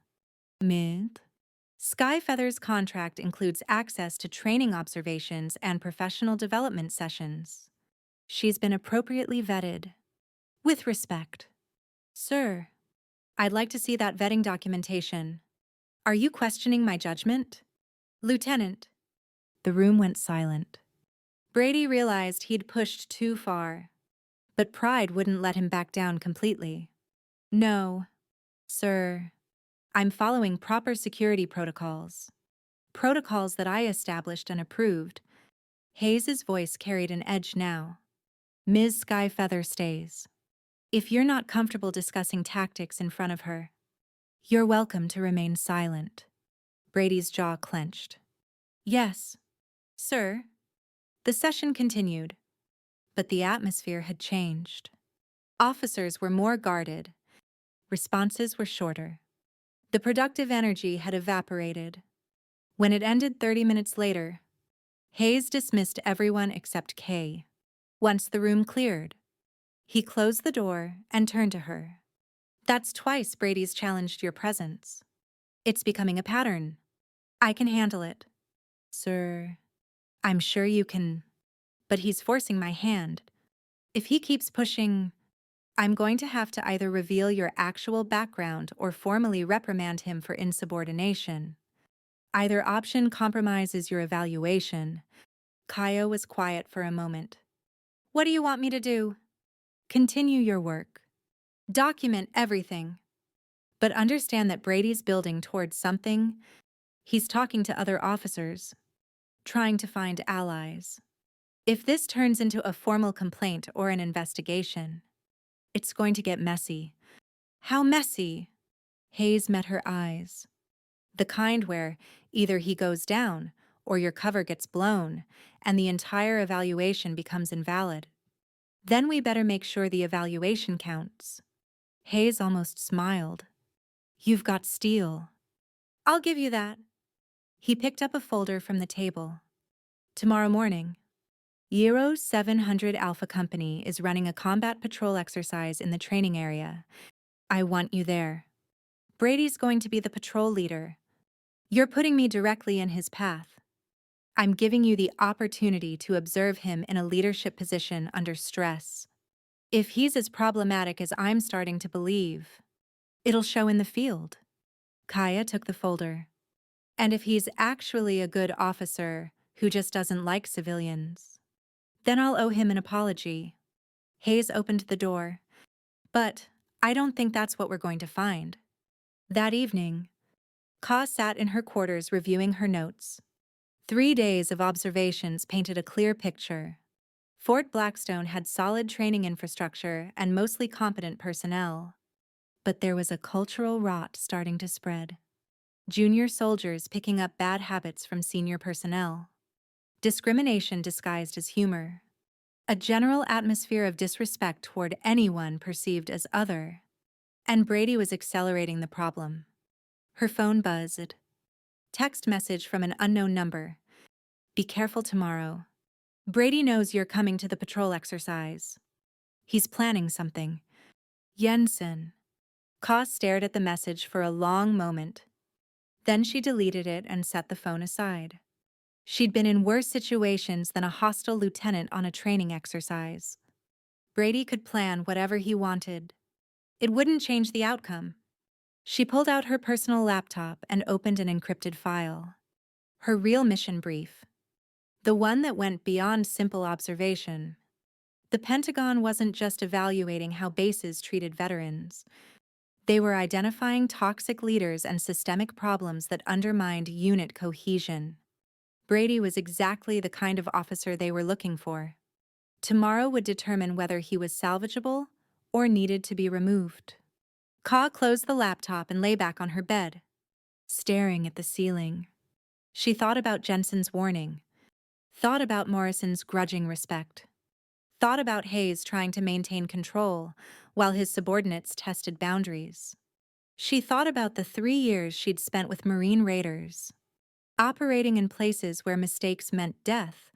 Mid. Skyfeather's contract includes access to training observations and professional development sessions. She's been appropriately vetted. With respect. Sir, I'd like to see that vetting documentation. Are you questioning my judgment? Lieutenant. The room went silent. Brady realized he'd pushed too far, but pride wouldn't let him back down completely. No, sir. I'm following proper security protocols. Protocols that I established and approved. Hayes's voice carried an edge now. Ms. Skyfeather stays. If you're not comfortable discussing tactics in front of her, you're welcome to remain silent. Brady's jaw clenched. Yes, sir. The session continued, but the atmosphere had changed. Officers were more guarded. Responses were shorter. The productive energy had evaporated. When it ended 30 minutes later, Hayes dismissed everyone except Kay. Once the room cleared, he closed the door and turned to her. "That's twice Brady's challenged your presence. It's becoming a pattern. I can handle it." "Sir, I'm sure you can." "But he's forcing my hand. If he keeps pushing, I'm going to have to either reveal your actual background or formally reprimand him for insubordination. Either option compromises your evaluation." Kaya was quiet for a moment. "What do you want me to do?" "Continue your work. Document everything. But understand that Brady's building towards something. He's talking to other officers, trying to find allies. If this turns into a formal complaint or an investigation, it's going to get messy." "How messy?" Hayes met her eyes. "The kind where either he goes down or your cover gets blown and the entire evaluation becomes invalid. Then we better make sure the evaluation counts." Hayes almost smiled. "You've got steel." "I'll give you that." He picked up a folder from the table. "Tomorrow morning, Euro 700 Alpha Company is running a combat patrol exercise in the training area. I want you there. Brady's going to be the patrol leader. You're putting me directly in his path. I'm giving you the opportunity to observe him in a leadership position under stress. If he's as problematic as I'm starting to believe, it'll show in the field." Kaya took the folder. "And if he's actually a good officer who just doesn't like civilians, then I'll owe him an apology." Hayes opened the door. "But I don't think that's what we're going to find." That evening, Ka sat in her quarters reviewing her notes. 3 days of observations painted a clear picture. Fort Blackstone had solid training infrastructure and mostly competent personnel. But there was a cultural rot starting to spread. Junior soldiers picking up bad habits from senior personnel. Discrimination disguised as humor. A general atmosphere of disrespect toward anyone perceived as other. And Brady was accelerating the problem. Her phone buzzed. Text message from an unknown number. Be careful tomorrow. Brady knows you're coming to the patrol exercise. He's planning something. Jensen. Ka stared at the message for a long moment. Then she deleted it and set the phone aside. She'd been in worse situations than a hostile lieutenant on a training exercise. Brady could plan whatever he wanted. It wouldn't change the outcome. She pulled out her personal laptop and opened an encrypted file. Her real mission brief. The one that went beyond simple observation. The Pentagon wasn't just evaluating how bases treated veterans. They were identifying toxic leaders and systemic problems that undermined unit cohesion. Brady was exactly the kind of officer they were looking for. Tomorrow would determine whether he was salvageable or needed to be removed. Ka closed the laptop and lay back on her bed, staring at the ceiling. She thought about Jensen's warning, thought about Morrison's grudging respect, thought about Hayes trying to maintain control while his subordinates tested boundaries. She thought about the 3 years she'd spent with Marine Raiders, operating in places where mistakes meant death,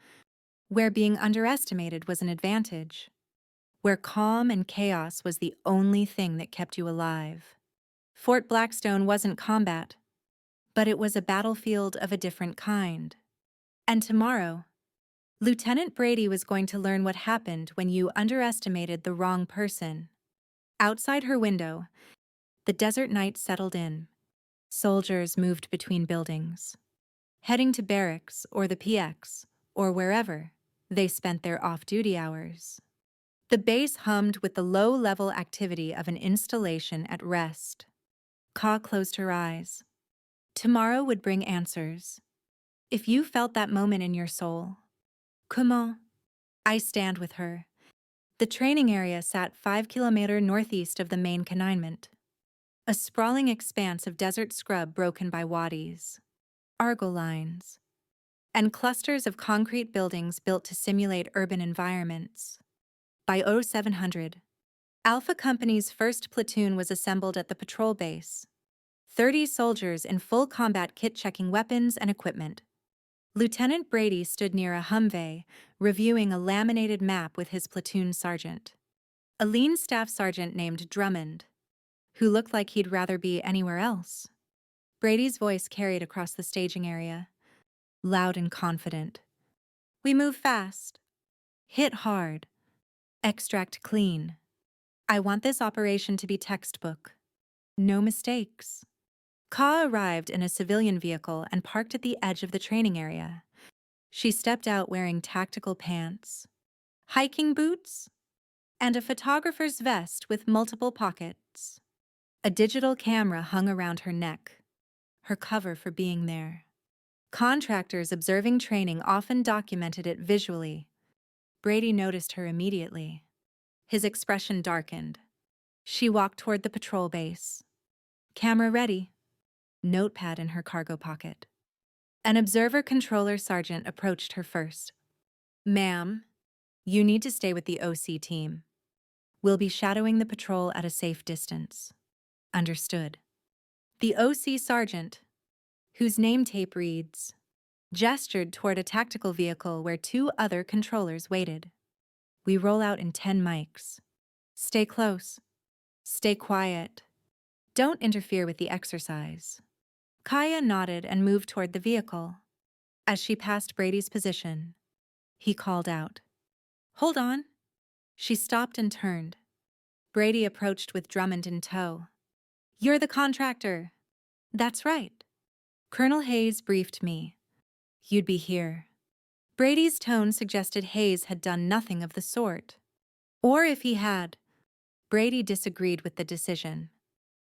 where being underestimated was an advantage, where calm and chaos was the only thing that kept you alive. Fort Blackstone wasn't combat, but it was a battlefield of a different kind. And tomorrow, Lieutenant Brady was going to learn what happened when you underestimated the wrong person. Outside her window, the desert night settled in. Soldiers moved between buildings, heading to barracks or the PX, or wherever they spent their off-duty hours. The base hummed with the low-level activity of an installation at rest. Ka closed her eyes. Tomorrow would bring answers. If you felt that moment in your soul, comment. I stand with her. The training area sat 5 kilometers northeast of the main cantonment. A sprawling expanse of desert scrub broken by wadis, argo lines, and clusters of concrete buildings built to simulate urban environments. By 0700, Alpha Company's 1st platoon was assembled at the patrol base. 30 soldiers in full combat kit checking weapons and equipment. Lieutenant Brady stood near a Humvee, reviewing a laminated map with his platoon sergeant. A lean staff sergeant named Drummond, who looked like he'd rather be anywhere else. Brady's voice carried across the staging area, loud and confident. We move fast. Hit hard. Extract clean. I want this operation to be textbook. No mistakes. Ka arrived in a civilian vehicle and parked at the edge of the training area. She stepped out wearing tactical pants, hiking boots, and a photographer's vest with multiple pockets. A digital camera hung around her neck, her cover for being there. Contractors observing training often documented it visually. Brady noticed her immediately. His expression darkened. She walked toward the patrol base. Camera ready. Notepad in her cargo pocket. An observer controller sergeant approached her first. Ma'am, you need to stay with the OC team. We'll be shadowing the patrol at a safe distance. Understood. The OC sergeant, whose name tape reads, gestured toward a tactical vehicle where 2 other controllers waited. We roll out in 10 mics. Stay close. Stay quiet. Don't interfere with the exercise. Kaya nodded and moved toward the vehicle. As she passed Brady's position, he called out, Hold on. She stopped and turned. Brady approached with Drummond in tow. You're the contractor. That's right. Colonel Hayes briefed me. You'd be here. Brady's tone suggested Hayes had done nothing of the sort. Or if he had, Brady disagreed with the decision.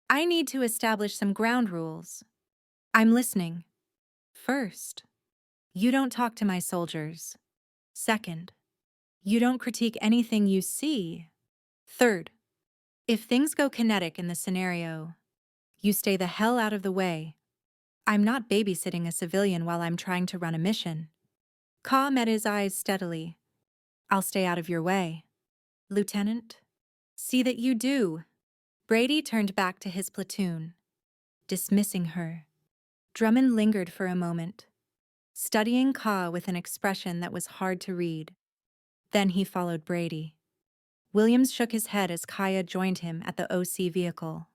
I need to establish some ground rules. I'm listening. First, you don't talk to my soldiers. Second, you don't critique anything you see. Third, if things go kinetic in the scenario, you stay the hell out of the way. I'm not babysitting a civilian while I'm trying to run a mission. Ka met his eyes steadily. I'll stay out of your way. Lieutenant, see that you do. Brady turned back to his platoon, dismissing her. Drummond lingered for a moment, studying Ka with an expression that was hard to read. Then he followed Brady. Williams shook his head as Kaya joined him at the OC vehicle.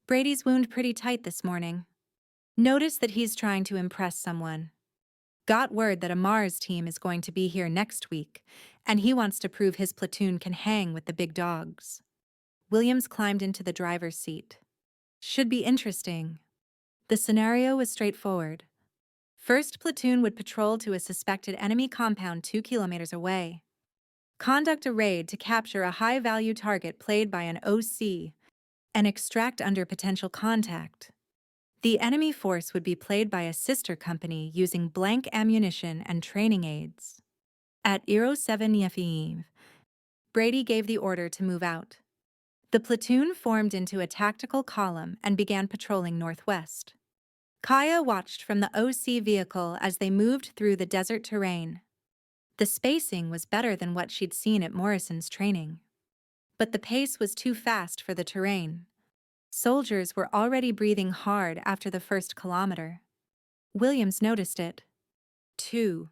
Brady's wound pretty tight this morning. Notice that he's trying to impress someone. Got word that Amar's team is going to be here next week, and he wants to prove his platoon can hang with the big dogs. Williams climbed into the driver's seat. Should be interesting. The scenario was straightforward. First platoon would patrol to a suspected enemy compound 2 kilometers away. Conduct a raid to capture a high-value target played by an OC and extract under potential contact. The enemy force would be played by a sister company using blank ammunition and training aids. At 07 FM, Brady gave the order to move out. The platoon formed into a tactical column and began patrolling northwest. Kaya watched from the OC vehicle as they moved through the desert terrain. The spacing was better than what she'd seen at Morrison's training. But the pace was too fast for the terrain. Soldiers were already breathing hard after the first kilometer. Williams noticed it. 2.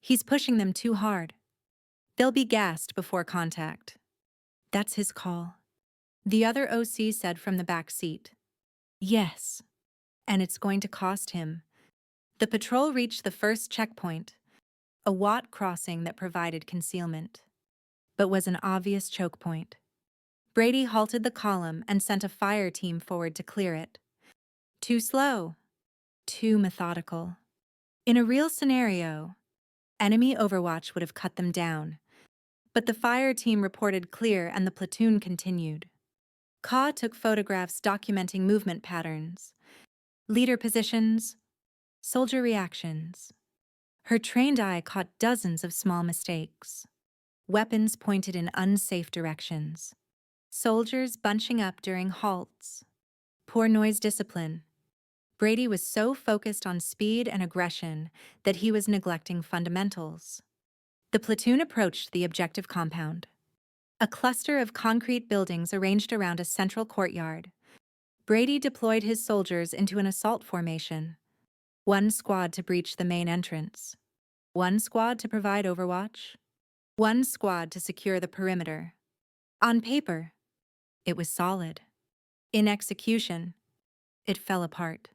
He's pushing them too hard. They'll be gassed before contact. That's his call. The other OC said from the back seat. Yes. And it's going to cost him. The patrol reached the first checkpoint, a Watt crossing that provided concealment, but was an obvious choke point. Brady halted the column and sent a fire team forward to clear it. Too slow. Too methodical. In a real scenario, enemy overwatch would have cut them down, but the fire team reported clear and the platoon continued. Ka took photographs documenting movement patterns, leader positions, soldier reactions. Her trained eye caught dozens of small mistakes. Weapons pointed in unsafe directions. Soldiers bunching up during halts. Poor noise discipline. Brady was so focused on speed and aggression that he was neglecting fundamentals. The platoon approached the objective compound. A cluster of concrete buildings arranged around a central courtyard. Brady deployed his soldiers into an assault formation. One squad to breach the main entrance. One squad to provide overwatch. One squad to secure the perimeter. On paper, it was solid. In execution, it fell apart.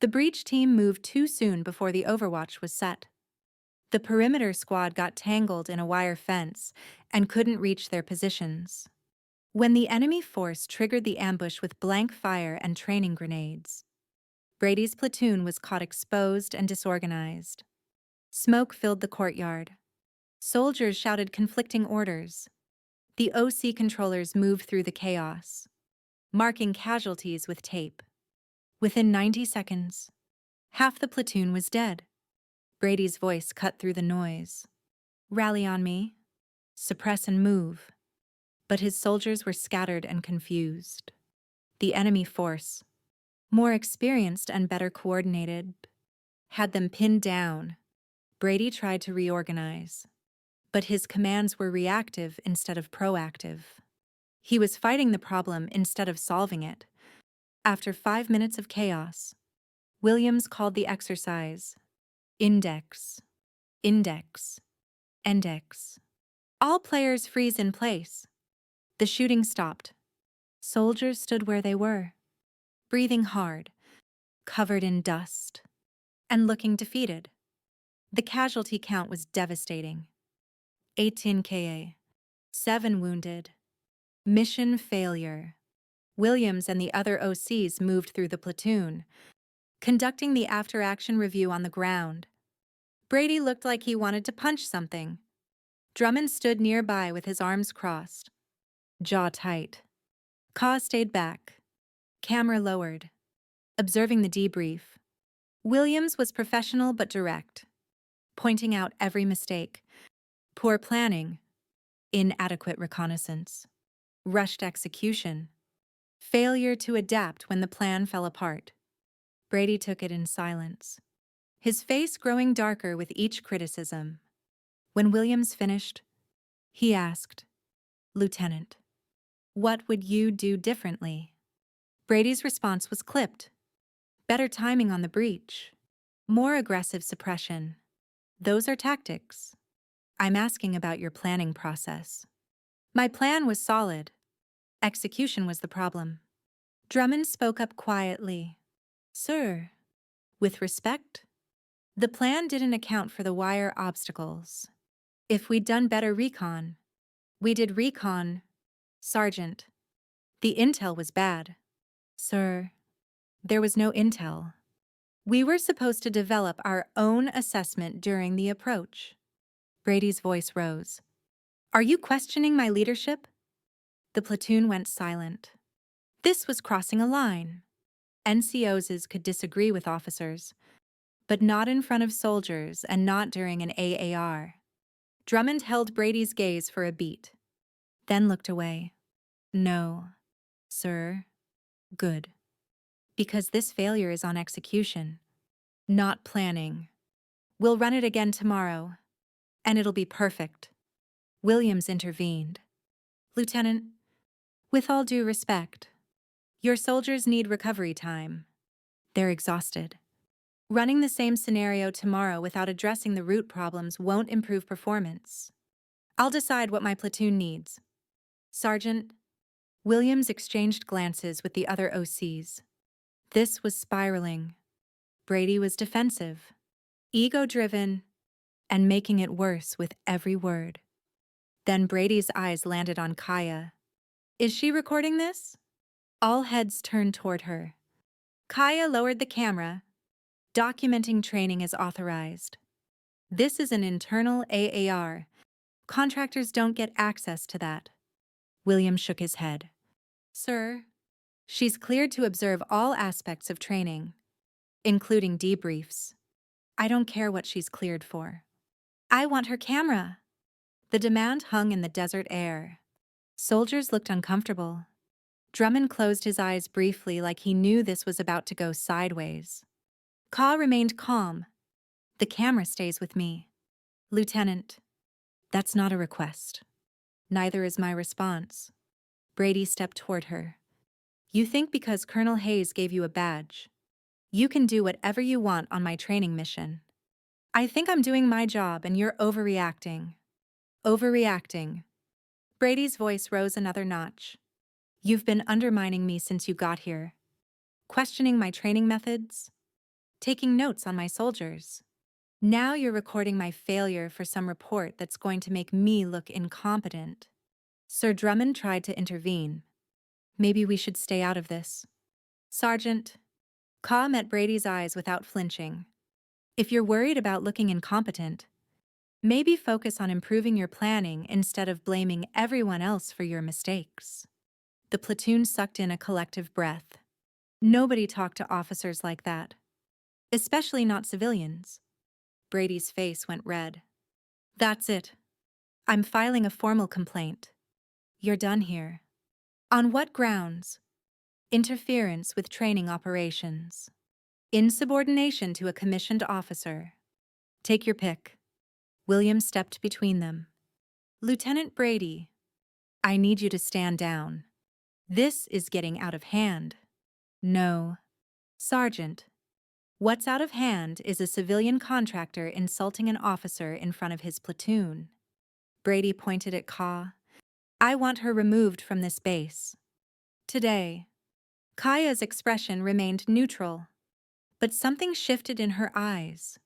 The breach team moved too soon before the overwatch was set. The perimeter squad got tangled in a wire fence and couldn't reach their positions. When the enemy force triggered the ambush with blank fire and training grenades, Brady's platoon was caught exposed and disorganized. Smoke filled the courtyard. Soldiers shouted conflicting orders. The OC controllers moved through the chaos, marking casualties with tape. Within 90 seconds, half the platoon was dead. Brady's voice cut through the noise. Rally on me. Suppress and move. But his soldiers were scattered and confused. The enemy force, more experienced and better coordinated, had them pinned down. Brady tried to reorganize, but his commands were reactive instead of proactive. He was fighting the problem instead of solving it. After 5 minutes of chaos, Williams called the exercise Index, Index, Index. All players freeze in place. The shooting stopped. Soldiers stood where they were, breathing hard, covered in dust, and looking defeated. The casualty count was devastating. 18 KA, 7 wounded. Mission failure. Williams and the other OCs moved through the platoon, conducting the after-action review on the ground. Brady looked like he wanted to punch something. Drummond stood nearby with his arms crossed, jaw tight. Ka stayed back, camera lowered, observing the debrief. Williams was professional but direct, pointing out every mistake. Poor planning, inadequate reconnaissance, rushed execution, failure to adapt when the plan fell apart. Brady took it in silence, his face growing darker with each criticism. When Williams finished, he asked, "Lieutenant, what would you do differently?" Brady's response was clipped, Better timing on the breach. More aggressive suppression. Those are tactics. I'm asking about your planning process. My plan was solid. Execution was the problem. Drummond spoke up quietly. Sir, with respect, the plan didn't account for the wire obstacles. If we'd done better recon, we did recon, Sergeant. The intel was bad. Sir, there was no intel. We were supposed to develop our own assessment during the approach. Brady's voice rose. Are you questioning my leadership? The platoon went silent. This was crossing a line. NCOs could disagree with officers, but not in front of soldiers and not during an AAR. Drummond held Brady's gaze for a beat, then looked away. No, sir. Good. Because this failure is on execution, not planning. We'll run it again tomorrow, and it'll be perfect. Williams intervened. Lieutenant, with all due respect, your soldiers need recovery time. They're exhausted. Running the same scenario tomorrow without addressing the root problems won't improve performance. I'll decide what my platoon needs. Sergeant, Williams exchanged glances with the other OCs. This was spiraling. Brady was defensive, ego-driven, and making it worse with every word. Then Brady's eyes landed on Kaya. Is she recording this? All heads turned toward her. Kaya lowered the camera. Documenting training is authorized. This is an internal AAR. Contractors don't get access to that. William shook his head. Sir, she's cleared to observe all aspects of training, including debriefs. I don't care what she's cleared for. I want her camera. The demand hung in the desert air. Soldiers looked uncomfortable. Drummond closed his eyes briefly like he knew this was about to go sideways. Ka remained calm. The camera stays with me. Lieutenant, that's not a request. Neither is my response. Brady stepped toward her. You think because Colonel Hayes gave you a badge, you can do whatever you want on my training mission. I think I'm doing my job and you're overreacting. Overreacting. Brady's voice rose another notch. You've been undermining me since you got here. Questioning my training methods. Taking notes on my soldiers. Now you're recording my failure for some report that's going to make me look incompetent. Sir Drummond tried to intervene. Maybe we should stay out of this. Sergeant. Ka met Brady's eyes without flinching. If you're worried about looking incompetent, maybe focus on improving your planning instead of blaming everyone else for your mistakes. The platoon sucked in a collective breath. Nobody talked to officers like that. Especially not civilians. Brady's face went red. That's it. I'm filing a formal complaint. You're done here. On what grounds? Interference with training operations. Insubordination to a commissioned officer. Take your pick. William stepped between them. Lieutenant Brady, I need you to stand down. This is getting out of hand. No. Sergeant, what's out of hand is a civilian contractor insulting an officer in front of his platoon. Brady pointed at Ka. I want her removed from this base. Today. Kaya's expression remained neutral, but something shifted in her eyes.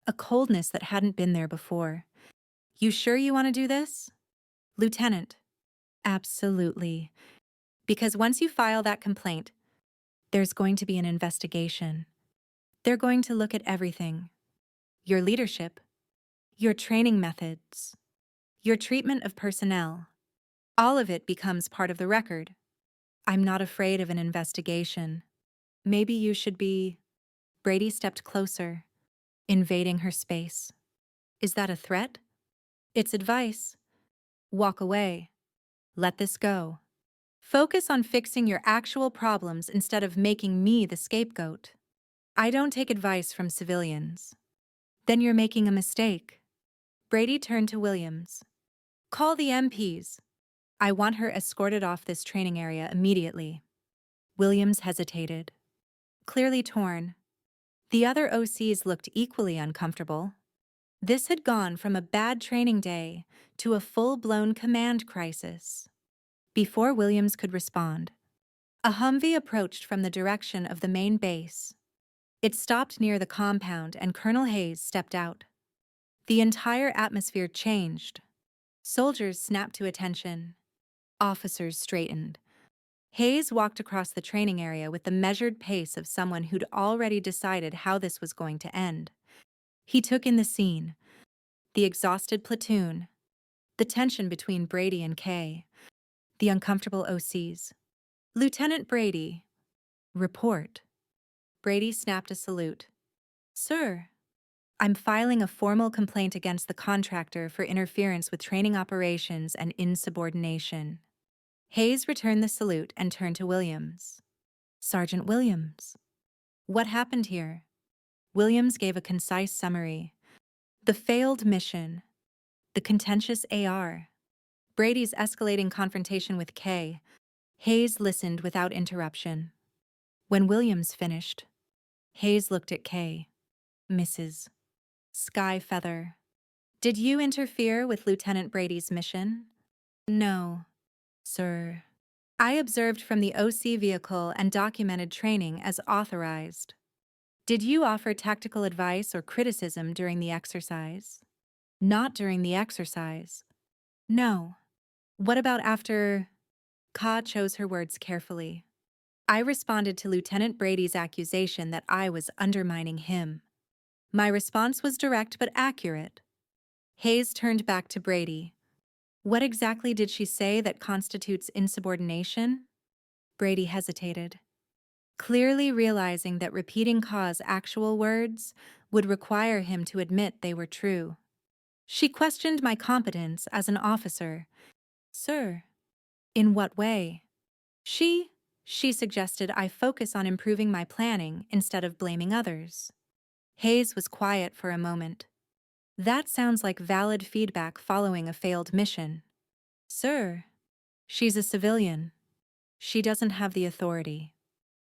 A coldness that hadn't been there before. You sure you want to do this? Lieutenant. Absolutely. Because once you file that complaint, there's going to be an investigation. They're going to look at everything. Your leadership, your training methods, your treatment of personnel. All of it becomes part of the record. I'm not afraid of an investigation. Maybe you should be... Brady stepped closer, invading her space. Is that a threat? It's advice. Walk away. Let this go. Focus on fixing your actual problems instead of making me the scapegoat. I don't take advice from civilians. Then you're making a mistake. Brady turned to Williams. Call the MPs. I want her escorted off this training area immediately. Williams hesitated. clearly torn. The other OCs looked equally uncomfortable. This had gone from a bad training day to a full-blown command crisis. Before Williams could respond, a Humvee approached from the direction of the main base. It stopped near the compound and Colonel Hayes stepped out. The entire atmosphere changed. Soldiers snapped to attention. Officers straightened. Hayes walked across the training area with the measured pace of someone who'd already decided how this was going to end. He took in the scene, the exhausted platoon, the tension between Brady and Kay, the uncomfortable OCs. Lieutenant Brady, report. Brady snapped a salute. Sir, I'm filing a formal complaint against the contractor for interference with training operations and insubordination. Hayes returned the salute and turned to Williams. Sergeant Williams. What happened here? Williams gave a concise summary. The failed mission. The contentious AR. Brady's escalating confrontation with Kay. Hayes listened without interruption. When Williams finished, Hayes looked at Kay. Mrs. Sky Feather. Did you interfere with Lieutenant Brady's mission? No, sir. I observed from the OC vehicle and documented training as authorized. Did you offer tactical advice or criticism during the exercise? Not during the exercise. No. What about after? Ka chose her words carefully. I responded to Lieutenant Brady's accusation that I was undermining him. My response was direct but accurate. Hayes turned back to Brady. What exactly did she say that constitutes insubordination? Brady hesitated, clearly realizing that repeating Ka's actual words would require him to admit they were true. She questioned my competence as an officer. Sir, in what way? She suggested I focus on improving my planning instead of blaming others. Hayes was quiet for a moment. That sounds like valid feedback following a failed mission. Sir, she's a civilian. She doesn't have the authority.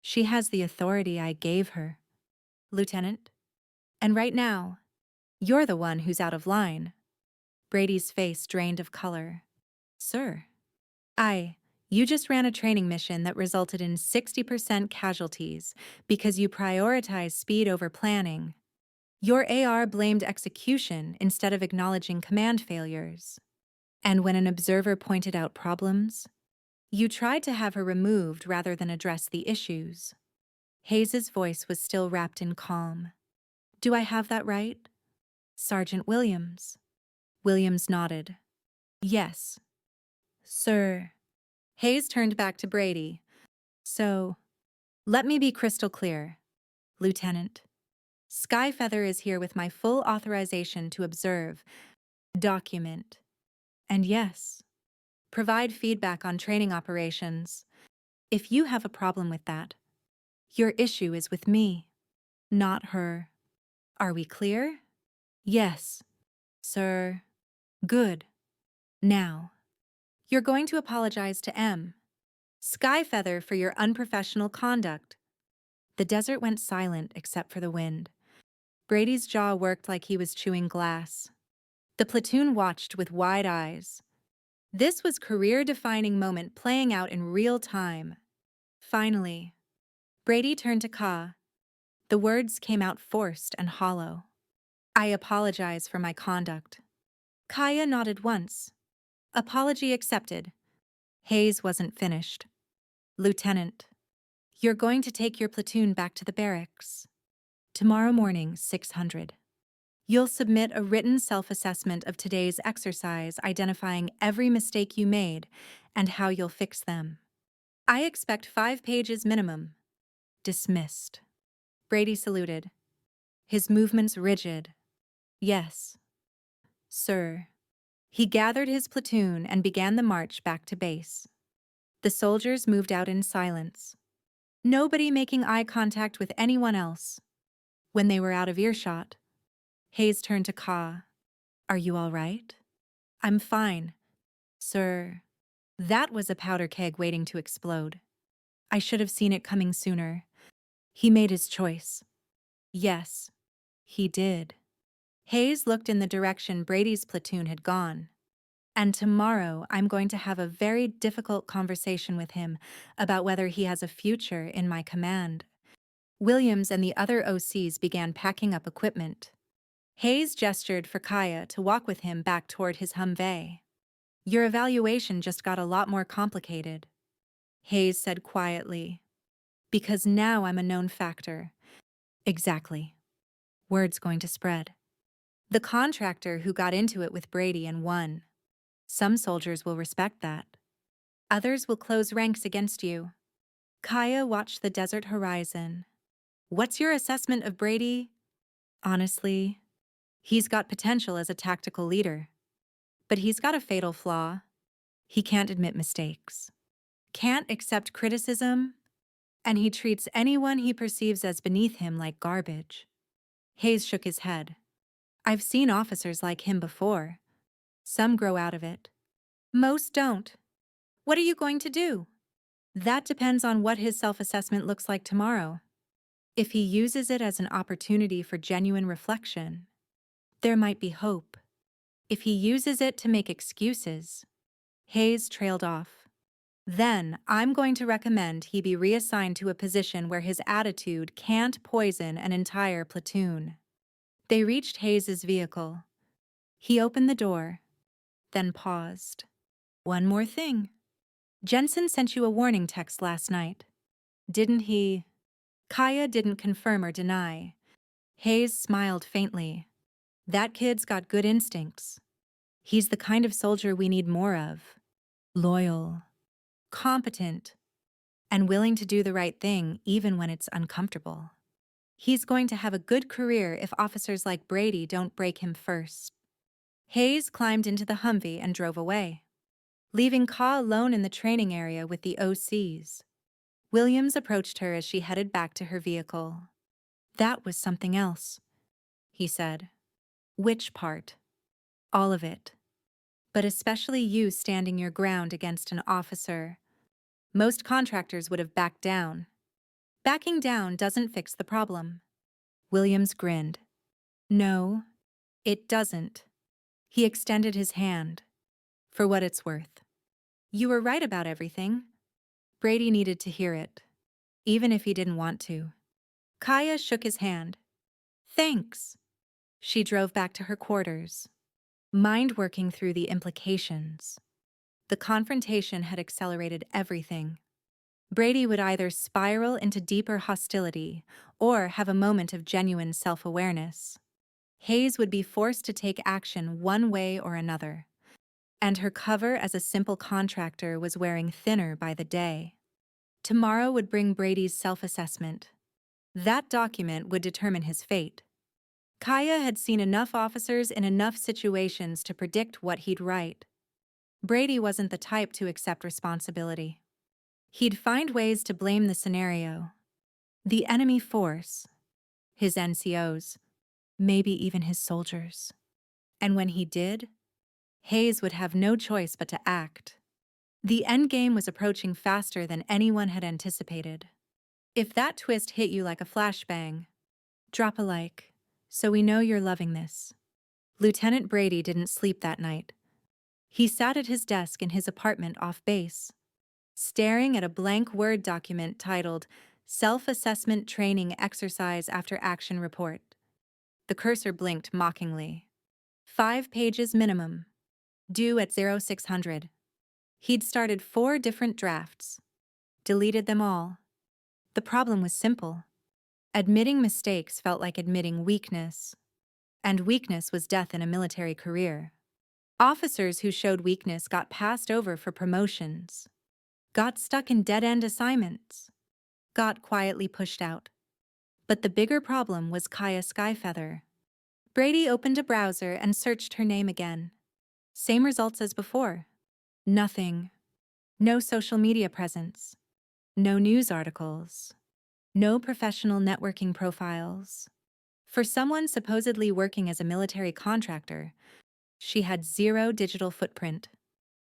She has the authority I gave her. Lieutenant? And right now, you're the one who's out of line. Brady's face drained of color. Sir, you just ran a training mission that resulted in 60% casualties because you prioritized speed over planning. Your AR blamed execution instead of acknowledging command failures. And when an observer pointed out problems, you tried to have her removed rather than address the issues. Hayes's voice was still wrapped in calm. Do I have that right? Sergeant Williams. Williams nodded. Yes. Sir. Hayes turned back to Brady. So, let me be crystal clear, Lieutenant. Skyfeather is here with my full authorization to observe, document, and yes, provide feedback on training operations. If you have a problem with that, your issue is with me, not her. Are we clear? Yes, sir. Good. Now, you're going to apologize to M. Skyfeather for your unprofessional conduct. The desert went silent except for the wind. Brady's jaw worked like he was chewing glass. The platoon watched with wide eyes. This was career-defining moment playing out in real time. Finally, Brady turned to Ka. The words came out forced and hollow. I apologize for my conduct. Kaya nodded once. Apology accepted. Hayes wasn't finished. Lieutenant, you're going to take your platoon back to the barracks. Tomorrow morning, 600. You'll submit a written self-assessment of today's exercise identifying every mistake you made and how you'll fix them. I expect 5 pages minimum. Dismissed. Brady saluted. His movements rigid. Yes, sir. He gathered his platoon and began the march back to base. The soldiers moved out in silence, nobody making eye contact with anyone else. When they were out of earshot, Hayes turned to Ka. Are you all right? I'm fine, sir. That was a powder keg waiting to explode. I should have seen it coming sooner. He made his choice. Yes, he did. Hayes looked in the direction Brady's platoon had gone. And tomorrow I'm going to have a very difficult conversation with him about whether he has a future in my command. Williams and the other OCs began packing up equipment. Hayes gestured for Kaya to walk with him back toward his Humvee. Your evaluation just got a lot more complicated, Hayes said quietly. Because now I'm a known factor. Exactly. Word's going to spread. The contractor who got into it with Brady and won. Some soldiers will respect that. Others will close ranks against you. Kaya watched the desert horizon. What's your assessment of Brady? Honestly, he's got potential as a tactical leader. But he's got a fatal flaw. He can't admit mistakes, can't accept criticism, and he treats anyone he perceives as beneath him like garbage. Hayes shook his head. I've seen officers like him before. Some grow out of it. Most don't. What are you going to do? That depends on what his self-assessment looks like tomorrow. If he uses it as an opportunity for genuine reflection, there might be hope. If he uses it to make excuses, Hayes trailed off. Then I'm going to recommend he be reassigned to a position where his attitude can't poison an entire platoon. They reached Hayes's vehicle. He opened the door, then paused. One more thing. Jensen sent you a warning text last night. Didn't he? Kaya didn't confirm or deny. Hayes smiled faintly. That kid's got good instincts. He's the kind of soldier we need more of. Loyal, competent, and willing to do the right thing even when it's uncomfortable. He's going to have a good career if officers like Brady don't break him first. Hayes climbed into the Humvee and drove away, leaving Ka alone in the training area with the OCs. Williams approached her as she headed back to her vehicle. That was something else, he said. Which part? All of it. But especially you standing your ground against an officer. Most contractors would have backed down. Backing down doesn't fix the problem. Williams grinned. No, it doesn't. He extended his hand. For what it's worth. You were right about everything. Brady needed to hear it, even if he didn't want to. Kaya shook his hand. Thanks. She drove back to her quarters, mind working through the implications. The confrontation had accelerated everything. Brady would either spiral into deeper hostility or have a moment of genuine self-awareness. Hayes would be forced to take action one way or another, and her cover as a simple contractor was wearing thinner by the day. Tomorrow would bring Brady's self-assessment. That document would determine his fate. Kaya had seen enough officers in enough situations to predict what he'd write. Brady wasn't the type to accept responsibility. He'd find ways to blame the scenario, the enemy force, his NCOs, maybe even his soldiers. And when he did, Hayes would have no choice but to act. The endgame was approaching faster than anyone had anticipated. If that twist hit you like a flashbang, drop a like, so we know you're loving this. Lieutenant Brady didn't sleep that night. He sat at his desk in his apartment off base, staring at a blank Word document titled Self-Assessment Training Exercise After Action Report. The cursor blinked mockingly. 5 pages minimum. Due at 0600. He'd started 4 different drafts, deleted them all. The problem was simple. Admitting mistakes felt like admitting weakness, and weakness was death in a military career. Officers who showed weakness got passed over for promotions, got stuck in dead-end assignments, got quietly pushed out. But the bigger problem was Kaya Skyfeather. Brady opened a browser and searched her name again. Same results as before. Nothing. No social media presence. No news articles. No professional networking profiles. For someone supposedly working as a military contractor, she had 0 digital footprint.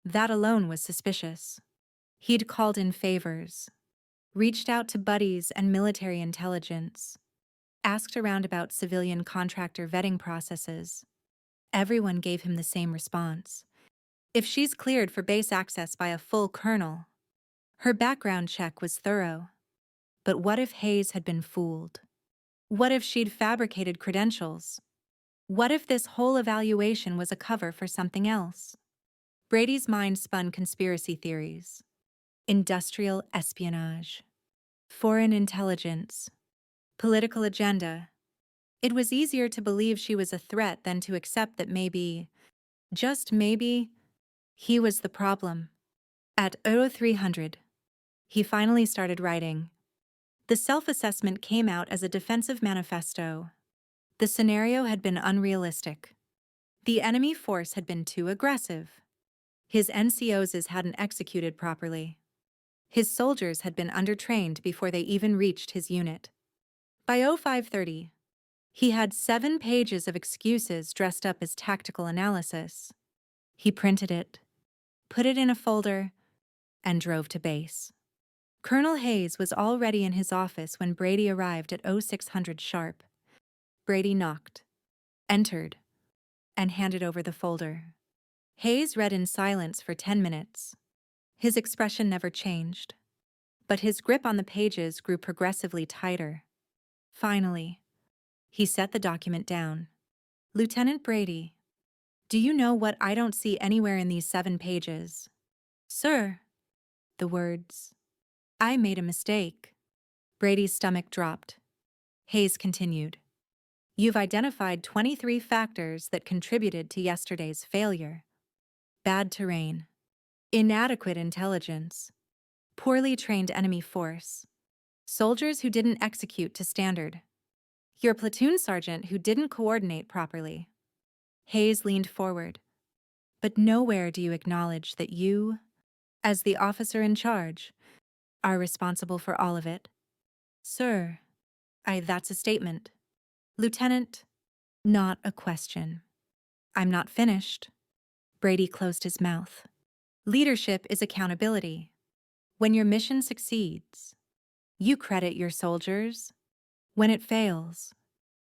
That alone was suspicious. He'd called in favors, reached out to buddies and military intelligence, asked around about civilian contractor vetting processes. Everyone gave him the same response. If she's cleared for base access by a full colonel, her background check was thorough. But what if Hayes had been fooled? What if she'd fabricated credentials? What if this whole evaluation was a cover for something else? Brady's mind spun conspiracy theories. Industrial espionage, foreign intelligence, political agenda. It was easier to believe she was a threat than to accept that maybe, just maybe, he was the problem. At 0300, he finally started writing. The self-assessment came out as a defensive manifesto. The scenario had been unrealistic. The enemy force had been too aggressive. His NCOs hadn't executed properly. His soldiers had been undertrained before they even reached his unit. By 0530, he had 7 pages of excuses dressed up as tactical analysis. He printed it, put it in a folder, and drove to base. Colonel Hayes was already in his office when Brady arrived at 0600 sharp. Brady knocked, entered, and handed over the folder. Hayes read in silence for 10 minutes. His expression never changed, but his grip on the pages grew progressively tighter. Finally, he set the document down. Lieutenant Brady, do you know what I don't see anywhere in these 7 pages? Sir, the words. I made a mistake. Brady's stomach dropped. Hayes continued. You've identified 23 factors that contributed to yesterday's failure. Bad terrain, inadequate intelligence, poorly trained enemy force, soldiers who didn't execute to standard, your platoon sergeant who didn't coordinate properly. Hayes leaned forward. But nowhere do you acknowledge that you, as the officer in charge, are responsible for all of it. Sir, that's a statement. Lieutenant, not a question. I'm not finished. Brady closed his mouth. Leadership is accountability. When your mission succeeds, you credit your soldiers. When it fails,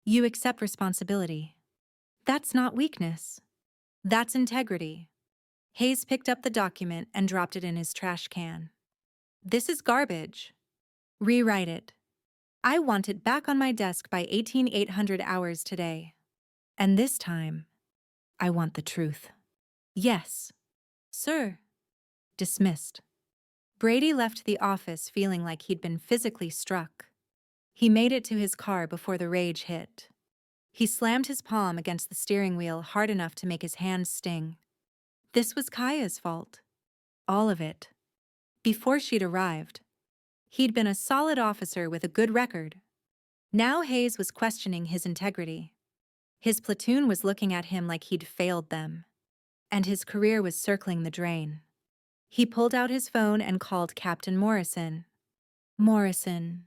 you accept responsibility. That's not weakness. That's integrity. Hayes picked up the document and dropped it in his trash can. This is garbage. Rewrite it. I want it back on my desk by 1800 hours today. And this time, I want the truth. Yes. Sir. Dismissed. Brady left the office feeling like he'd been physically struck. He made it to his car before the rage hit. He slammed his palm against the steering wheel hard enough to make his hands sting. This was Kaya's fault. All of it. Before she'd arrived, he'd been a solid officer with a good record. Now Hayes was questioning his integrity. His platoon was looking at him like he'd failed them, and his career was circling the drain. He pulled out his phone and called Captain Morrison. Morrison.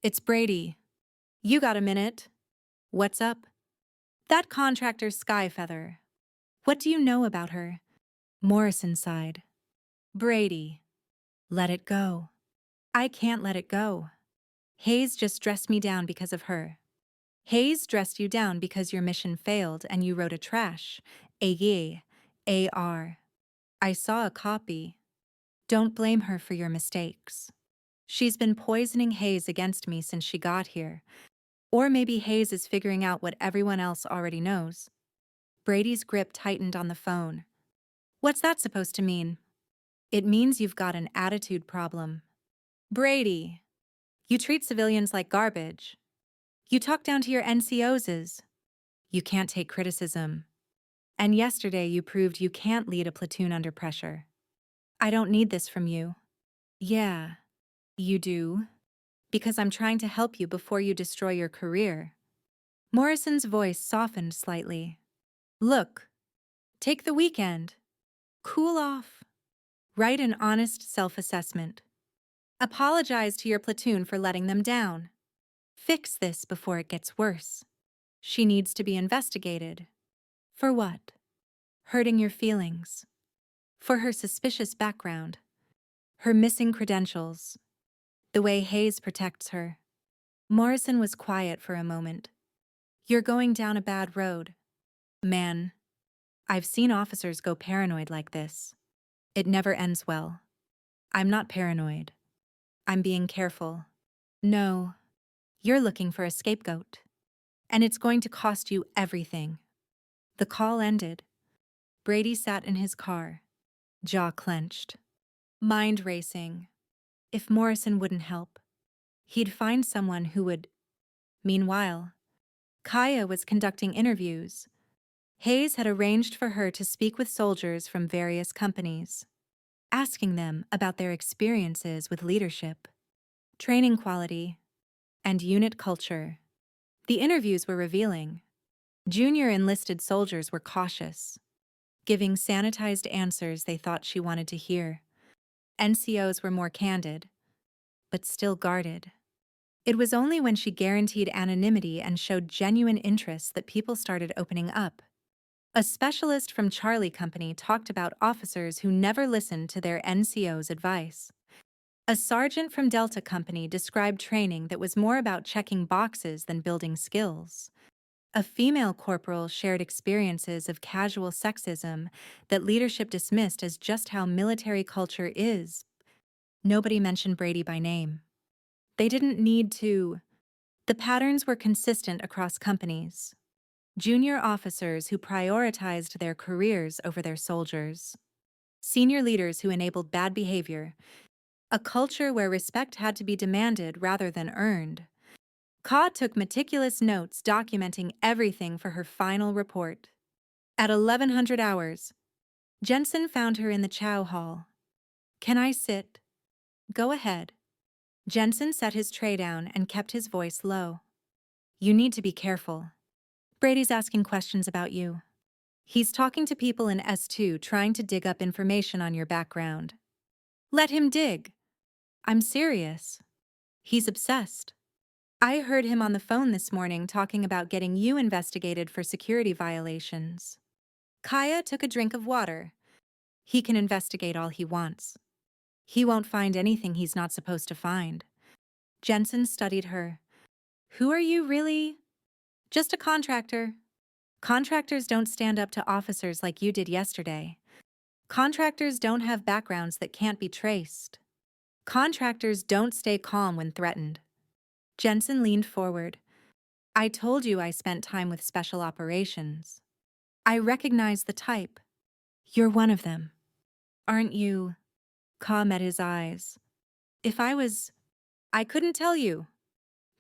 It's Brady. You got a minute? What's up? That contractor Skyfeather. What do you know about her? Morrison sighed. Brady. Let it go. I can't let it go. Hayes just dressed me down because of her. Hayes dressed you down because your mission failed and you wrote a trash. AR. I saw a copy. Don't blame her for your mistakes. She's been poisoning Hayes against me since she got here. Or maybe Hayes is figuring out what everyone else already knows. Brady's grip tightened on the phone. What's that supposed to mean? It means you've got an attitude problem. Brady, you treat civilians like garbage. You talk down to your NCOs. You can't take criticism. And yesterday you proved you can't lead a platoon under pressure. I don't need this from you. Yeah, you do. Because I'm trying to help you before you destroy your career. Morrison's voice softened slightly. Look, take the weekend. Cool off. Write an honest self-assessment. Apologize to your platoon for letting them down. Fix this before it gets worse. She needs to be investigated. For what? Hurting your feelings. For her suspicious background. Her missing credentials. the way Hayes protects her. Morrison was quiet for a moment. You're going down a bad road. Man, I've seen officers go paranoid like this. It never ends well. I'm not paranoid. I'm being careful. No, you're looking for a scapegoat. And it's going to cost you everything. The call ended. Brady sat in his car, jaw clenched, mind racing. If Morrison wouldn't help, he'd find someone who would. Meanwhile, Kaya was conducting interviews. Hayes had arranged for her to speak with soldiers from various companies, asking them about their experiences with leadership, training quality, and unit culture. The interviews were revealing. Junior enlisted soldiers were cautious, giving sanitized answers they thought she wanted to hear. NCOs were more candid, but still guarded. It was only when she guaranteed anonymity and showed genuine interest that people started opening up. A specialist from Charlie Company talked about officers who never listened to their NCO's advice. A sergeant from Delta Company described training that was more about checking boxes than building skills. A female corporal shared experiences of casual sexism that leadership dismissed as just how military culture is. Nobody mentioned Brady by name. They didn't need to. The patterns were consistent across companies. Junior officers who prioritized their careers over their soldiers. Senior leaders who enabled bad behavior. A culture where respect had to be demanded rather than earned. Ka took meticulous notes documenting everything for her final report. At 1100 hours, Jensen found her in the chow hall. Can I sit? Go ahead. Jensen set his tray down and kept his voice low. You need to be careful. Brady's asking questions about you. He's talking to people in S2 trying to dig up information on your background. Let him dig. I'm serious. He's obsessed. I heard him on the phone this morning talking about getting you investigated for security violations. Kaya took a drink of water. He can investigate all he wants. He won't find anything he's not supposed to find. Jensen studied her. Who are you really? Just a contractor. Contractors don't stand up to officers like you did yesterday. Contractors don't have backgrounds that can't be traced. Contractors don't stay calm when threatened. Jensen leaned forward. I told you I spent time with special operations. I recognize the type. You're one of them. Aren't you? Ka met his eyes. If I was, I couldn't tell you.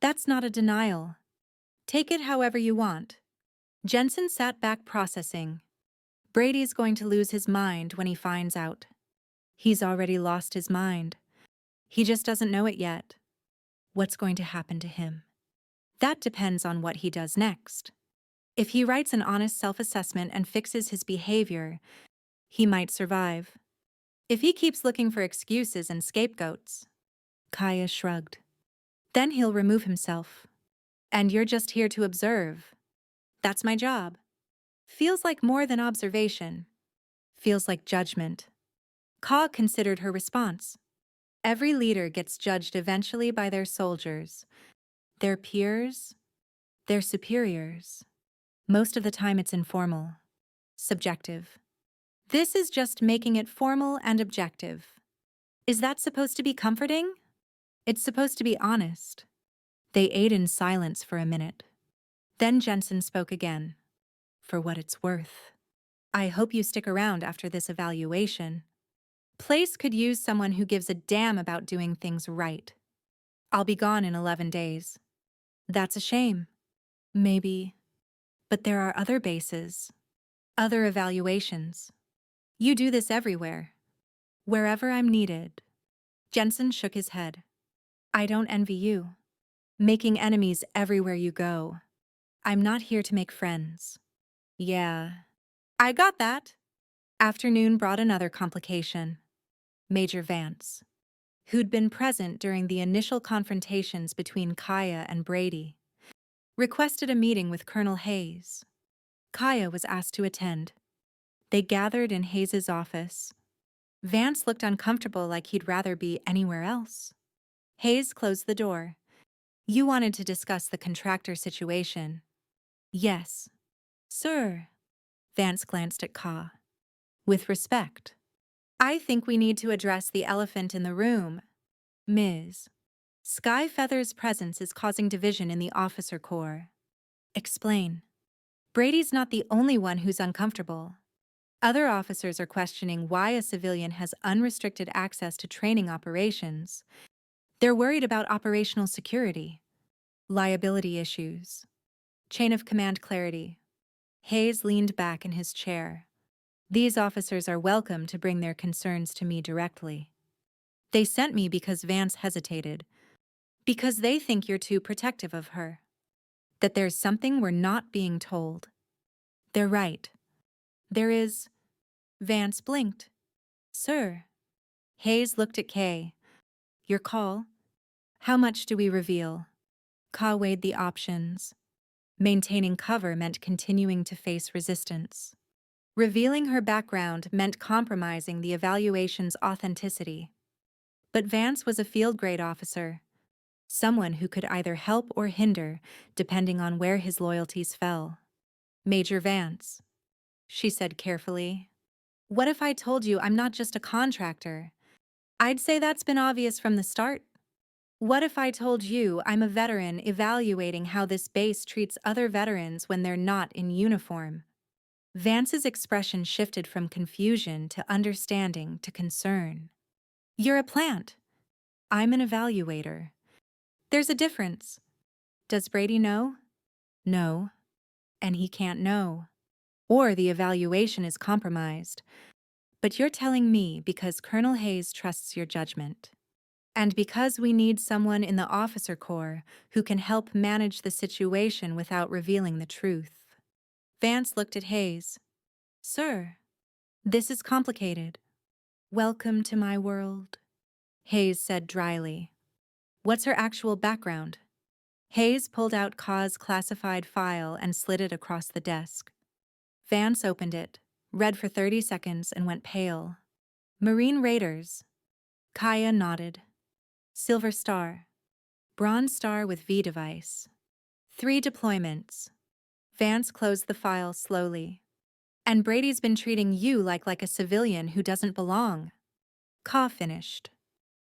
That's not a denial. Take it however you want. Jensen sat back processing. Brady's going to lose his mind when he finds out. He's already lost his mind. He just doesn't know it yet. What's going to happen to him? That depends on what he does next. If he writes an honest self-assessment and fixes his behavior, he might survive. If he keeps looking for excuses and scapegoats, Kaya shrugged. Then he'll remove himself. And you're just here to observe. That's my job. Feels like more than observation. Feels like judgment. Ka considered her response. Every leader gets judged eventually by their soldiers, their peers, their superiors. Most of the time it's informal, subjective. This is just making it formal and objective. Is that supposed to be comforting? It's supposed to be honest. They ate in silence for a minute. Then Jensen spoke again. For what it's worth. I hope you stick around after this evaluation. Place could use someone who gives a damn about doing things right. I'll be gone in 11 days. That's a shame. Maybe. But there are other bases. Other evaluations. You do this everywhere. Wherever I'm needed. Jensen shook his head. I don't envy you. Making enemies everywhere you go. I'm not here to make friends. Yeah. I got that. Afternoon brought another complication. Major Vance, who'd been present during the initial confrontations between Kaya and Brady, requested a meeting with Colonel Hayes. Kaya was asked to attend. They gathered in Hayes's office. Vance looked uncomfortable, like he'd rather be anywhere else. Hayes closed the door. You wanted to discuss the contractor situation. Yes. Sir. Vance glanced at Ka. With respect. I think we need to address the elephant in the room. Ms. Sky Feather's presence is causing division in the officer corps. Explain. Brady's not the only one who's uncomfortable. Other officers are questioning why a civilian has unrestricted access to training operations. They're worried about operational security, liability issues, chain of command clarity. Hayes leaned back in his chair. These officers are welcome to bring their concerns to me directly. They sent me because Vance hesitated, because they think you're too protective of her, that there's something we're not being told. They're right. There is. Vance blinked. Sir. Hayes looked at Kay. Your call? How much do we reveal? Ka weighed the options. Maintaining cover meant continuing to face resistance. Revealing her background meant compromising the evaluation's authenticity. But Vance was a field-grade officer, someone who could either help or hinder, depending on where his loyalties fell. Major Vance, she said carefully. What if I told you I'm not just a contractor? I'd say that's been obvious from the start. What if I told you I'm a veteran evaluating how this base treats other veterans when they're not in uniform? Vance's expression shifted from confusion to understanding to concern. You're a plant. I'm an evaluator. There's a difference. Does Brady know? No. And he can't know. Or the evaluation is compromised. But you're telling me because Colonel Hayes trusts your judgment. And because we need someone in the officer corps who can help manage the situation without revealing the truth. Vance looked at Hayes. Sir, this is complicated. Welcome to my world, Hayes said dryly. What's her actual background? Hayes pulled out Ka's classified file and slid it across the desk. Vance opened it, read for 30 seconds, and went pale. Marine Raiders. Kaya nodded. Silver Star. Bronze Star with V device. 3 deployments. Vance closed the file slowly. And Brady's been treating you like a civilian who doesn't belong. Ka finished.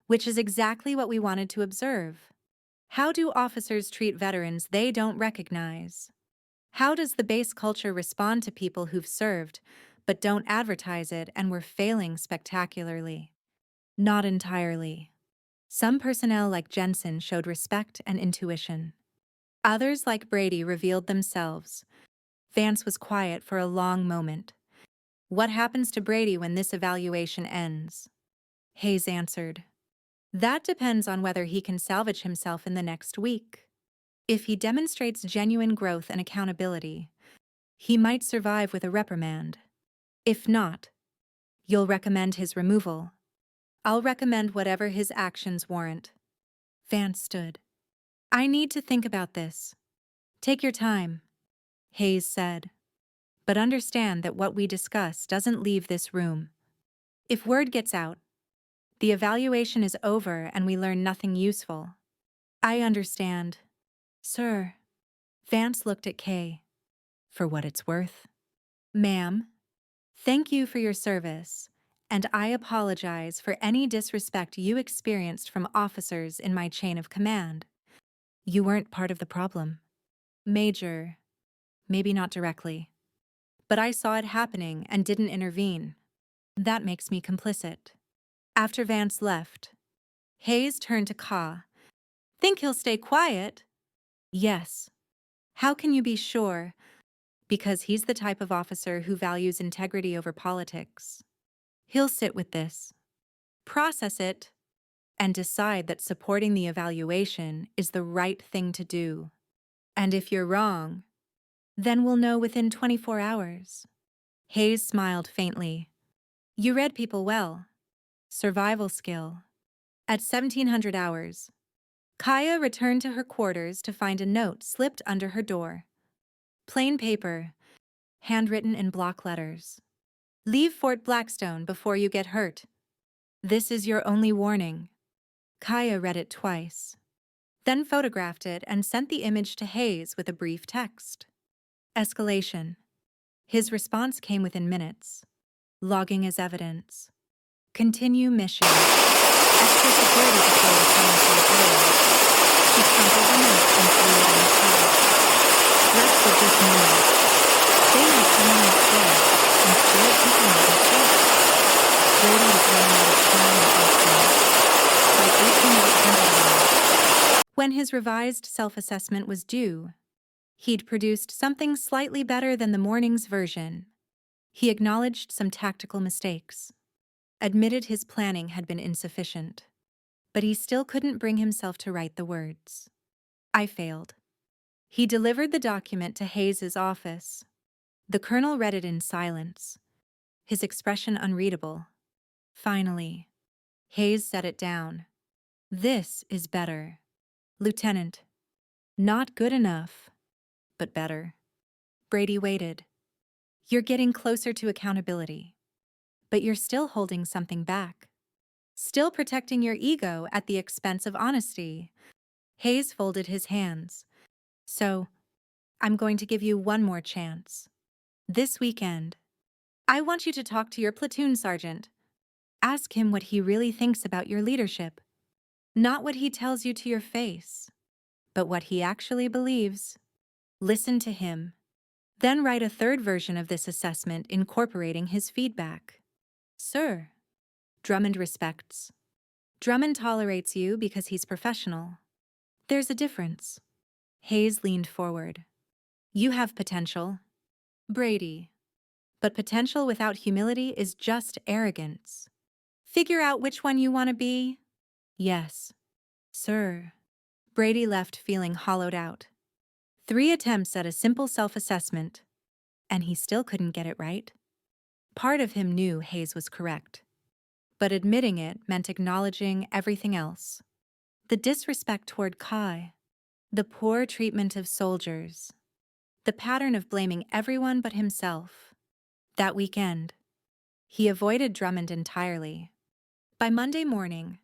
Which is exactly what we wanted to observe. How do officers treat veterans they don't recognize? How does the base culture respond to people who've served, but don't advertise it and were failing spectacularly? Not entirely. Some personnel like Jensen showed respect and intuition. Others like Brady revealed themselves. Vance was quiet for a long moment. What happens to Brady when this evaluation ends? Hayes answered. That depends on whether he can salvage himself in the next week. If he demonstrates genuine growth and accountability, he might survive with a reprimand. If not, you'll recommend his removal. I'll recommend whatever his actions warrant. Vance stood. I need to think about this. Take your time, Hayes said. But understand that what we discuss doesn't leave this room. If word gets out, the evaluation is over and we learn nothing useful. I understand. Sir. Vance looked at Kay. For what it's worth. Ma'am, thank you for your service, and I apologize for any disrespect you experienced from officers in my chain of command. You weren't part of the problem. Major, maybe not directly. But I saw it happening and didn't intervene. That makes me complicit. After Vance left, Hayes turned to Ka. Think he'll stay quiet? Yes. How can you be sure? Because he's the type of officer who values integrity over politics. He'll sit with this, process it, and decide that supporting the evaluation is the right thing to do. And if you're wrong, then we'll know within 24 hours. Hayes smiled faintly. You read people well. Survival skill. At 1700 hours, Kaya returned to her quarters to find a note slipped under her door. Plain paper, handwritten in block letters. Leave Fort Blackstone before you get hurt. This is your only warning. Kaya read it twice, then photographed it and sent the image to Hayes with a brief text. Escalation. His response came within minutes. Logging as evidence. Continue mission. Extra security patrol was coming to the area. She crumpled the note and threw it in the trash. Rest of this morning. They know someone is there, and scared people might be killed. Brady was running out of time and options. By 1800 hours. When his revised self-assessment was due, he'd produced something slightly better than the morning's version. He acknowledged some tactical mistakes, admitted his planning had been insufficient, but he still couldn't bring himself to write the words. I failed. He delivered the document to Hayes's office. The colonel read it in silence, his expression unreadable. Finally, Hayes set it down. This is better. Lieutenant. Not good enough, but better. Brady waited. You're getting closer to accountability, but you're still holding something back. Still protecting your ego at the expense of honesty. Hayes folded his hands. So, I'm going to give you one more chance. This weekend, I want you to talk to your platoon sergeant. Ask him what he really thinks about your leadership. Not what he tells you to your face, but what he actually believes. Listen to him. Then write a third version of this assessment incorporating his feedback. Sir, Drummond respects. Drummond tolerates you because he's professional. There's a difference. Hayes leaned forward. You have potential. Brady. But potential without humility is just arrogance. Figure out which one you want to be. Yes. Sir. Brady left feeling hollowed out. 3 attempts at a simple self-assessment, and he still couldn't get it right. Part of him knew Hayes was correct, but admitting it meant acknowledging everything else. The disrespect toward Kai, the poor treatment of soldiers, the pattern of blaming everyone but himself. That weekend, he avoided Drummond entirely. By Monday morning,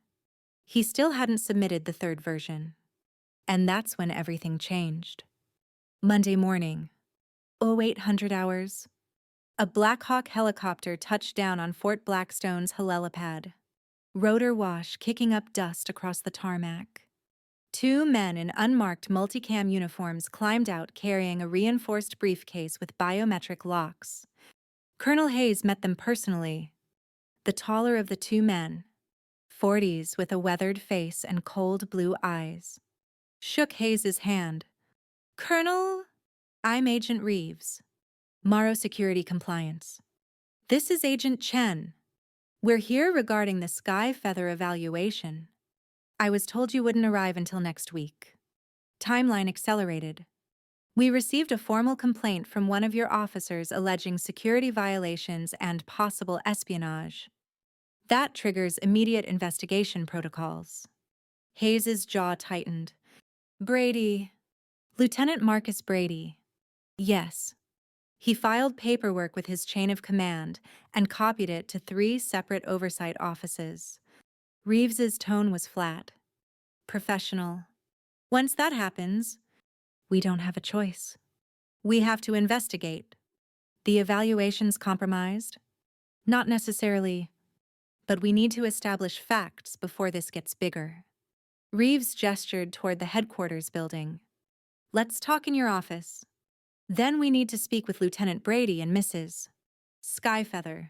he still hadn't submitted the third version, and that's when everything changed. Monday morning, 0800 hours, a Black Hawk helicopter touched down on Fort Blackstone's helipad, rotor wash kicking up dust across the tarmac. 2 men in unmarked multicam uniforms climbed out carrying a reinforced briefcase with biometric locks. Colonel Hayes met them personally. The taller of the 2 men, 40s with a weathered face and cold blue eyes, shook Hayes's hand. Colonel, I'm Agent Reeves. Morrow Security Compliance. This is Agent Chen. We're here regarding the Sky Feather evaluation. I was told you wouldn't arrive until next week. Timeline accelerated. We received a formal complaint from one of your officers alleging security violations and possible espionage. That triggers immediate investigation protocols. Hayes's jaw tightened. Brady. Lieutenant Marcus Brady. Yes. He filed paperwork with his chain of command and copied it to 3 separate oversight offices. Reeves's tone was flat. Professional. Once that happens, we don't have a choice. We have to investigate. The evaluation's compromised? Not necessarily, but we need to establish facts before this gets bigger. Reeves gestured toward the headquarters building. Let's talk in your office. Then we need to speak with Lieutenant Brady and Mrs. Skyfeather.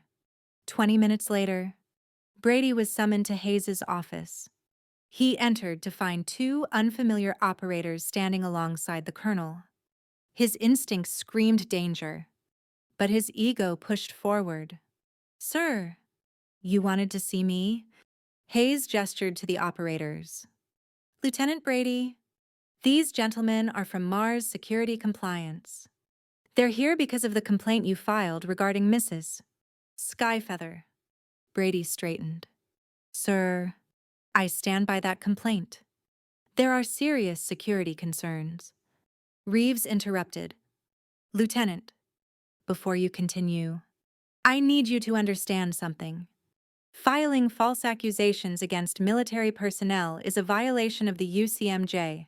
20 minutes later, Brady was summoned to Hayes's office. He entered to find 2 unfamiliar operators standing alongside the colonel. His instincts screamed danger, but his ego pushed forward. Sir, you wanted to see me? Hayes gestured to the operators. Lieutenant Brady, these gentlemen are from Mars Security Compliance. They're here because of the complaint you filed regarding Mrs. Skyfeather. Brady straightened. Sir, I stand by that complaint. There are serious security concerns. Reeves interrupted. Lieutenant, before you continue, I need you to understand something. Filing false accusations against military personnel is a violation of the UCMJ.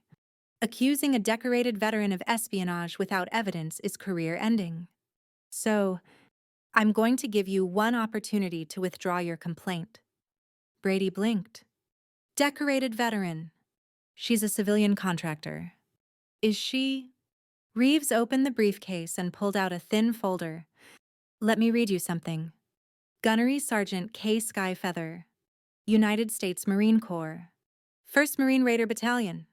Accusing a decorated veteran of espionage without evidence is career-ending. So, I'm going to give you one opportunity to withdraw your complaint. Brady blinked. Decorated veteran. She's a civilian contractor. Is she? Reeves opened the briefcase and pulled out a thin folder. Let me read you something. Gunnery Sergeant K. Sky Feather, United States Marine Corps, 1st Marine Raider Battalion.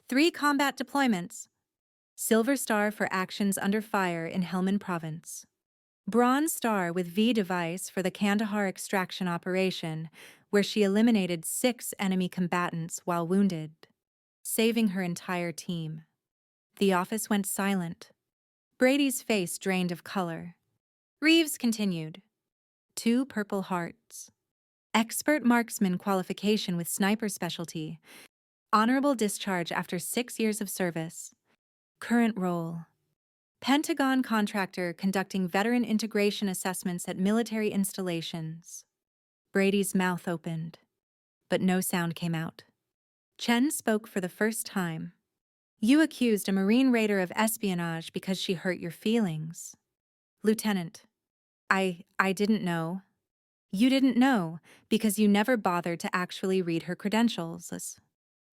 3 combat deployments. Silver Star for actions under fire in Helmand Province. Bronze Star with V device for the Kandahar extraction operation, where she eliminated 6 enemy combatants while wounded, saving her entire team. The office went silent. Brady's face drained of color. Reeves continued. 2 Purple Hearts. Expert marksman qualification with sniper specialty. Honorable discharge after 6 years of service. Current role. Pentagon contractor conducting veteran integration assessments at military installations. Brady's mouth opened, but no sound came out. Chen spoke for the first time. You accused a Marine Raider of espionage because she hurt your feelings. Lieutenant, I didn't know. You didn't know because you never bothered to actually read her credentials.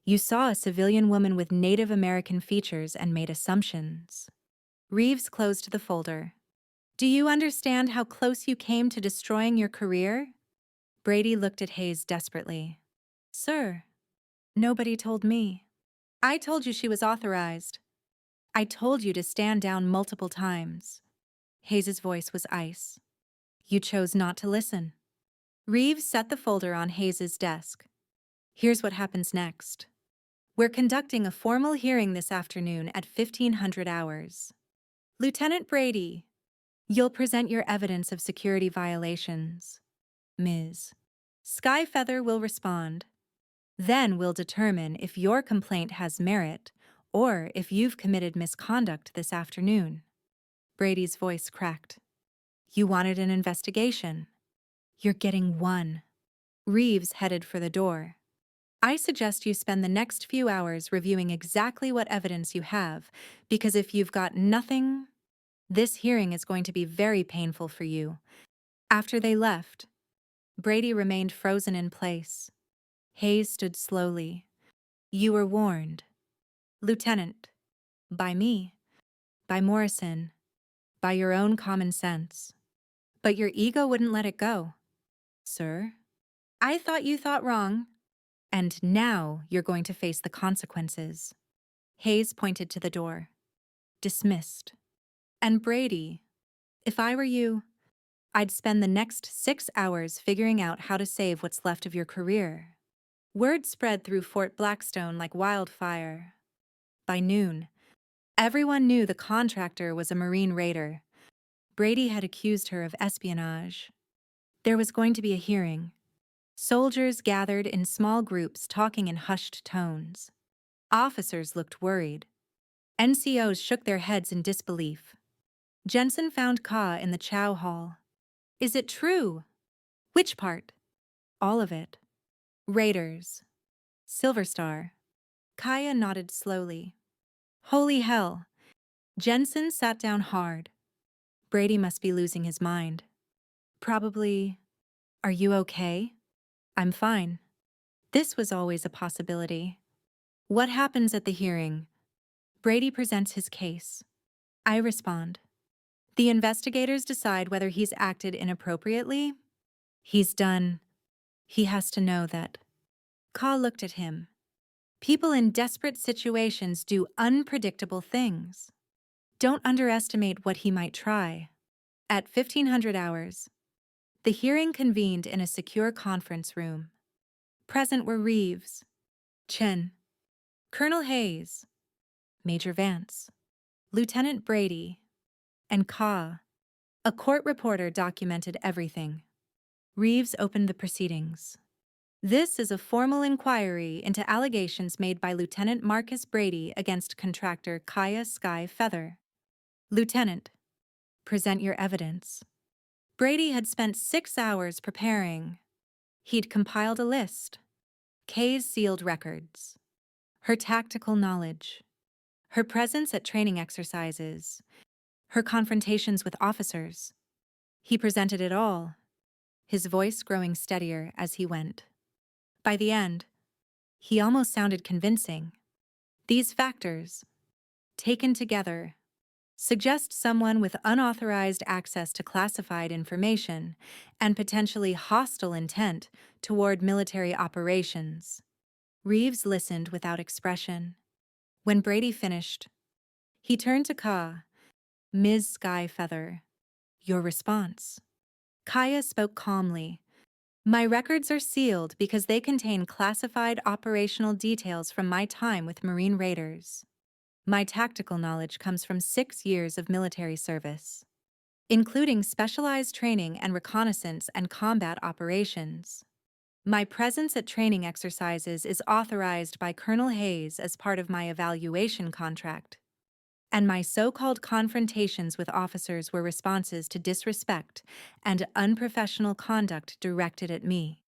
You saw a civilian woman with Native American features and made assumptions. Reeves closed the folder. Do you understand how close you came to destroying your career? Brady looked at Hayes desperately. Sir, nobody told me. I told you she was authorized. I told you to stand down multiple times. Hayes's voice was ice. You chose not to listen. Reeves set the folder on Hayes's desk. Here's what happens next. We're conducting a formal hearing this afternoon at 1500 hours. Lieutenant Brady, you'll present your evidence of security violations. Ms. Skyfeather will respond. Then we'll determine if your complaint has merit or if you've committed misconduct this afternoon. Brady's voice cracked. You wanted an investigation. You're getting one. Reeves headed for the door. I suggest you spend the next few hours reviewing exactly what evidence you have, because if you've got nothing, this hearing is going to be very painful for you. After they left, Brady remained frozen in place. Hayes stood slowly. You were warned. Lieutenant. By me. By Morrison. By your own common sense. But your ego wouldn't let it go. Sir? I thought you thought wrong. And now you're going to face the consequences. Hayes pointed to the door. Dismissed. And Brady, if I were you, I'd spend the next 6 hours figuring out how to save what's left of your career. Word spread through Fort Blackstone like wildfire. By noon, everyone knew the contractor was a Marine Raider. Brady had accused her of espionage. There was going to be a hearing. Soldiers gathered in small groups talking in hushed tones. Officers looked worried. NCOs shook their heads in disbelief. Jensen found Ka in the chow hall. Is it true? Which part? All of it. Raiders. Silver Star. Kaya nodded slowly. Holy hell. Jensen sat down hard. Brady must be losing his mind. Probably. Are you okay? I'm fine. This was always a possibility. What happens at the hearing? Brady presents his case. I respond. The investigators decide whether he's acted inappropriately. He's done. He has to know that. Ka looked at him. People in desperate situations do unpredictable things. Don't underestimate what he might try. At 1500 hours, the hearing convened in a secure conference room. Present were Reeves, Chen, Colonel Hayes, Major Vance, Lieutenant Brady, and Ka. A court reporter documented everything. Reeves opened the proceedings. This is a formal inquiry into allegations made by Lieutenant Marcus Brady against contractor Kaya Sky Feather. Lieutenant, present your evidence. Brady had spent 6 hours preparing. He'd compiled a list. Kay's sealed records, her tactical knowledge, her presence at training exercises, her confrontations with officers. He presented it all, his voice growing steadier as he went. By the end, he almost sounded convincing. These factors, taken together, suggest someone with unauthorized access to classified information and potentially hostile intent toward military operations. Reeves listened without expression. When Brady finished, he turned to Ka. Ms. Skyfeather, your response. Kaya spoke calmly. My records are sealed because they contain classified operational details from my time with Marine Raiders. My tactical knowledge comes from 6 years of military service, including specialized training and reconnaissance and combat operations. My presence at training exercises is authorized by Colonel Hayes as part of my evaluation contract, and my so-called confrontations with officers were responses to disrespect and unprofessional conduct directed at me.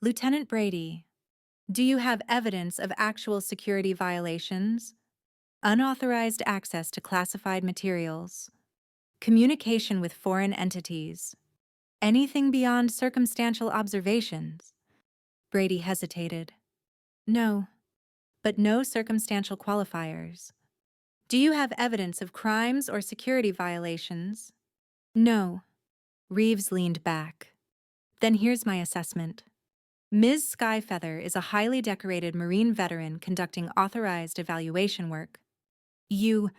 Lieutenant Brady, do you have evidence of actual security violations? Unauthorized access to classified materials, communication with foreign entities, anything beyond circumstantial observations? Brady hesitated. No, but no circumstantial qualifiers. Do you have evidence of crimes or security violations? No. Reeves leaned back. Then here's my assessment. Ms. Skyfeather is a highly decorated Marine veteran conducting authorized evaluation work. You,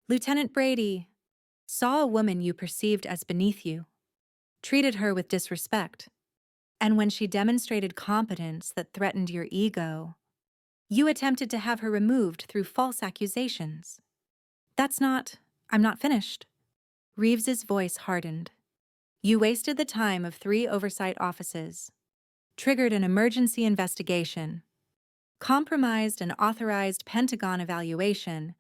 Lieutenant Brady, saw a woman you perceived as beneath you, treated her with disrespect, and when she demonstrated competence that threatened your ego, you attempted to have her removed through false accusations. I'm not finished. Reeves's voice hardened. You wasted the time of 3 oversight offices, triggered an emergency investigation, compromised an authorized Pentagon evaluation,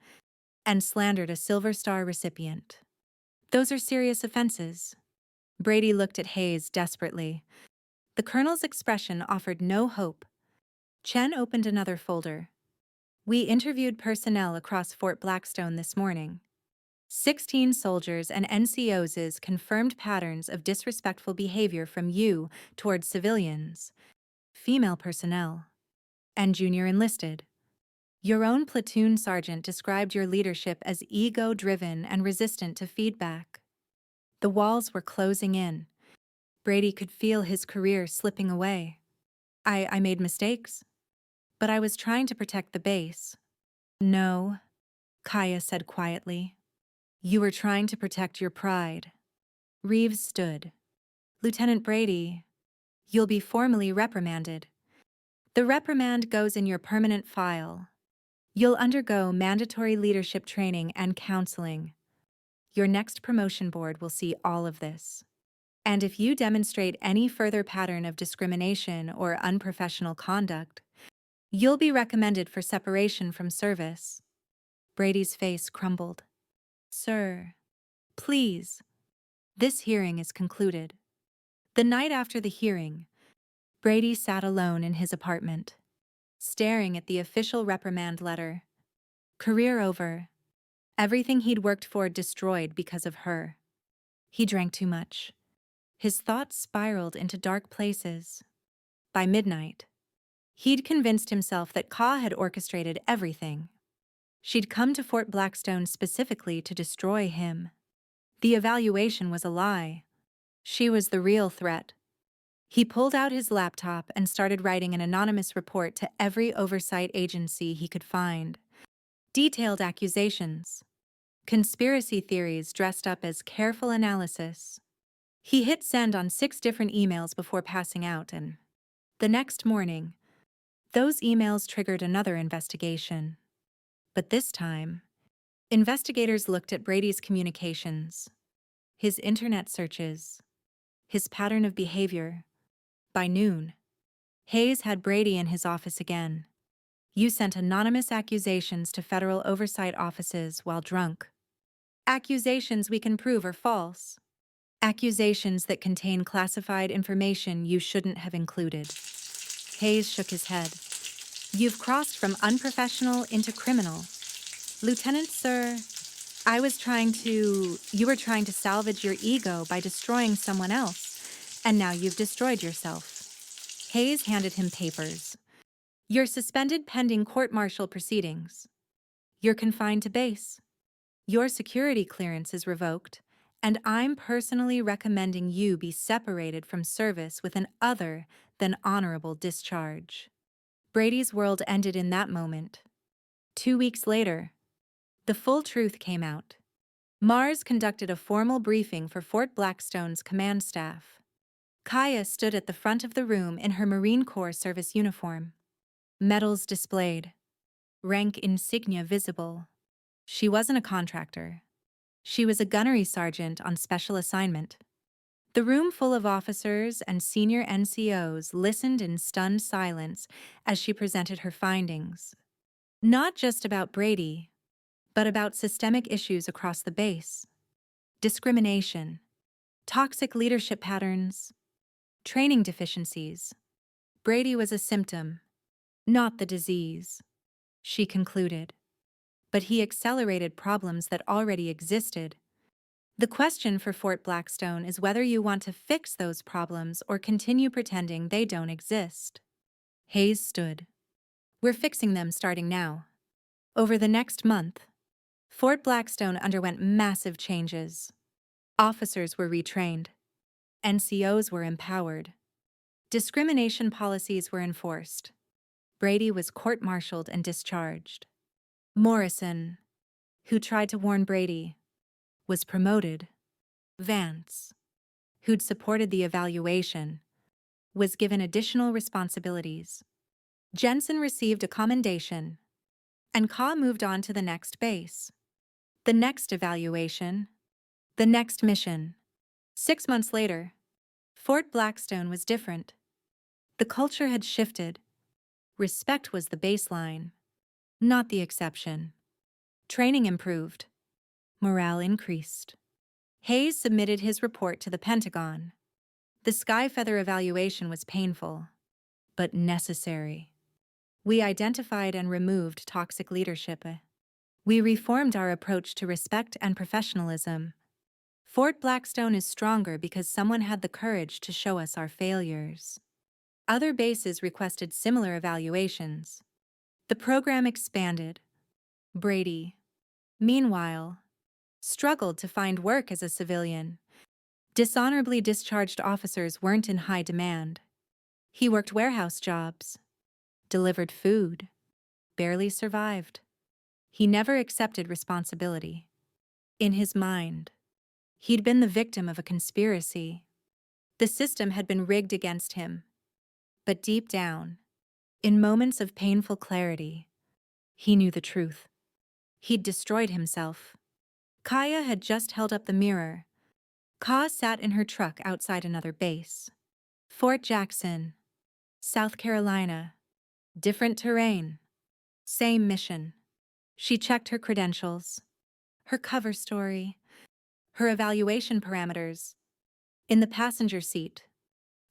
and slandered a Silver Star recipient. Those are serious offenses. Brady looked at Hayes desperately. The colonel's expression offered no hope. Chen opened another folder. We interviewed personnel across Fort Blackstone this morning. 16 soldiers and NCOs confirmed patterns of disrespectful behavior from you towards civilians, female personnel, and junior enlisted. Your own platoon sergeant described your leadership as ego-driven and resistant to feedback. The walls were closing in. Brady could feel his career slipping away. I made mistakes, but I was trying to protect the base. No, Kaya said quietly. You were trying to protect your pride. Reeves stood. Lieutenant Brady, you'll be formally reprimanded. The reprimand goes in your permanent file. You'll undergo mandatory leadership training and counseling. Your next promotion board will see all of this. And if you demonstrate any further pattern of discrimination or unprofessional conduct, you'll be recommended for separation from service. Brady's face crumbled. Sir, please. This hearing is concluded. The night after the hearing, Brady sat alone in his apartment, staring at the official reprimand letter. Career over. Everything he'd worked for destroyed because of her. He drank too much. His thoughts spiraled into dark places. By midnight, he'd convinced himself that Ka had orchestrated everything. She'd come to Fort Blackstone specifically to destroy him. The evaluation was a lie. She was the real threat. He pulled out his laptop and started writing an anonymous report to every oversight agency he could find. Detailed accusations, conspiracy theories dressed up as careful analysis. He hit send on 6 different emails before passing out, and the next morning, those emails triggered another investigation. But this time, investigators looked at Brady's communications, his internet searches, his pattern of behavior. By noon, Hayes had Brady in his office again. You sent anonymous accusations to federal oversight offices while drunk. Accusations we can prove are false. Accusations that contain classified information you shouldn't have included. Hayes shook his head. You've crossed from unprofessional into criminal. Lieutenant, sir, you were trying to salvage your ego by destroying someone else, and now you've destroyed yourself. Hayes handed him papers. You're suspended pending court-martial proceedings. You're confined to base. Your security clearance is revoked, and I'm personally recommending you be separated from service with an other than honorable discharge. Brady's world ended in that moment. 2 weeks later, the full truth came out. Mars conducted a formal briefing for Fort Blackstone's command staff. Kaya stood at the front of the room in her Marine Corps service uniform. Medals displayed. Rank insignia visible. She wasn't a contractor. She was a gunnery sergeant on special assignment. The room full of officers and senior NCOs listened in stunned silence as she presented her findings. Not just about Brady, but about systemic issues across the base. Discrimination, toxic leadership patterns, training deficiencies. Brady was a symptom, not the disease, she concluded. But he accelerated problems that already existed. The question for Fort Blackstone is whether you want to fix those problems or continue pretending they don't exist. Hayes stood. We're fixing them starting now. Over the next month, Fort Blackstone underwent massive changes. Officers were retrained. NCOs were empowered. Discrimination policies were enforced. Brady was court-martialed and discharged. Morrison, who tried to warn Brady, was promoted. Vance, who'd supported the evaluation, was given additional responsibilities. Jensen received a commendation, and Ka moved on to the next base. The next evaluation, the next mission. 6 months later, Fort Blackstone was different. The culture had shifted. Respect was the baseline, not the exception. Training improved. Morale increased. Hayes submitted his report to the Pentagon. The Skyfeather evaluation was painful, but necessary. We identified and removed toxic leadership. We reformed our approach to respect and professionalism. Fort Blackstone is stronger because someone had the courage to show us our failures. Other bases requested similar evaluations. The program expanded. Brady, meanwhile, struggled to find work as a civilian. Dishonorably discharged officers weren't in high demand. He worked warehouse jobs, delivered food, barely survived. He never accepted responsibility. In his mind, he'd been the victim of a conspiracy. The system had been rigged against him. But deep down, in moments of painful clarity, he knew the truth. He'd destroyed himself. Kaya had just held up the mirror. Ka sat in her truck outside another base. Fort Jackson, South Carolina. Different terrain. Same mission. She checked her credentials, her cover story, her evaluation parameters. In the passenger seat,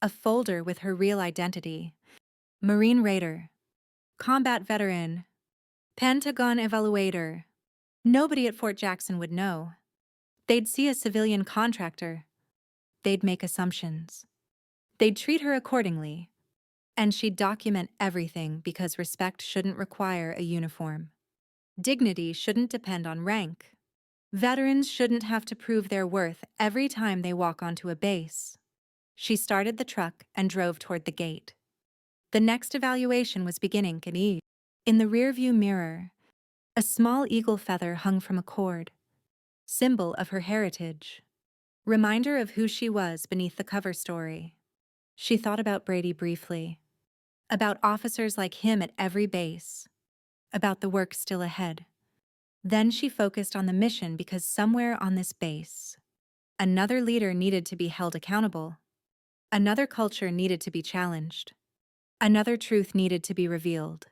a folder with her real identity. Marine Raider, combat veteran, Pentagon evaluator. Nobody at Fort Jackson would know. They'd see a civilian contractor. They'd make assumptions. They'd treat her accordingly. And she'd document everything because respect shouldn't require a uniform. Dignity shouldn't depend on rank. Veterans shouldn't have to prove their worth every time they walk onto a base. She started the truck and drove toward the gate. The next evaluation was beginning, qu'il. In the rearview mirror, a small eagle feather hung from a cord, symbol of her heritage, reminder of who she was beneath the cover story. She thought about Brady briefly, about officers like him at every base, about the work still ahead. Then she focused on the mission because somewhere on this base, another leader needed to be held accountable. Another culture needed to be challenged. Another truth needed to be revealed.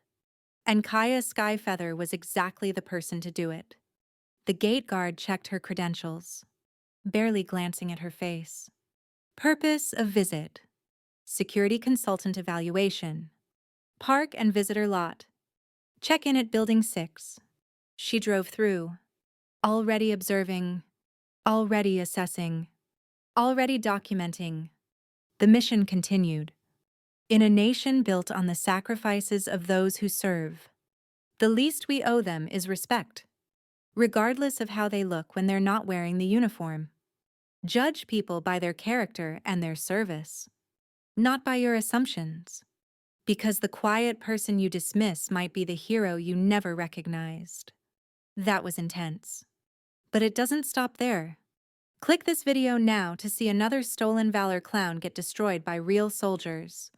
And Kaya Skyfeather was exactly the person to do it. The gate guard checked her credentials. barely glancing at her face. Purpose of visit: security consultant evaluation. Park and visitor lot. Check in at Building 6. She drove through, already observing, already assessing, already documenting. The mission continued. In a nation built on the sacrifices of those who serve, the least we owe them is respect, regardless of how they look when they're not wearing the uniform. Judge people by their character and their service, not by your assumptions, because the quiet person you dismiss might be the hero you never recognized. That was intense. But it doesn't stop there. Click this video now to see another stolen valor clown get destroyed by real soldiers.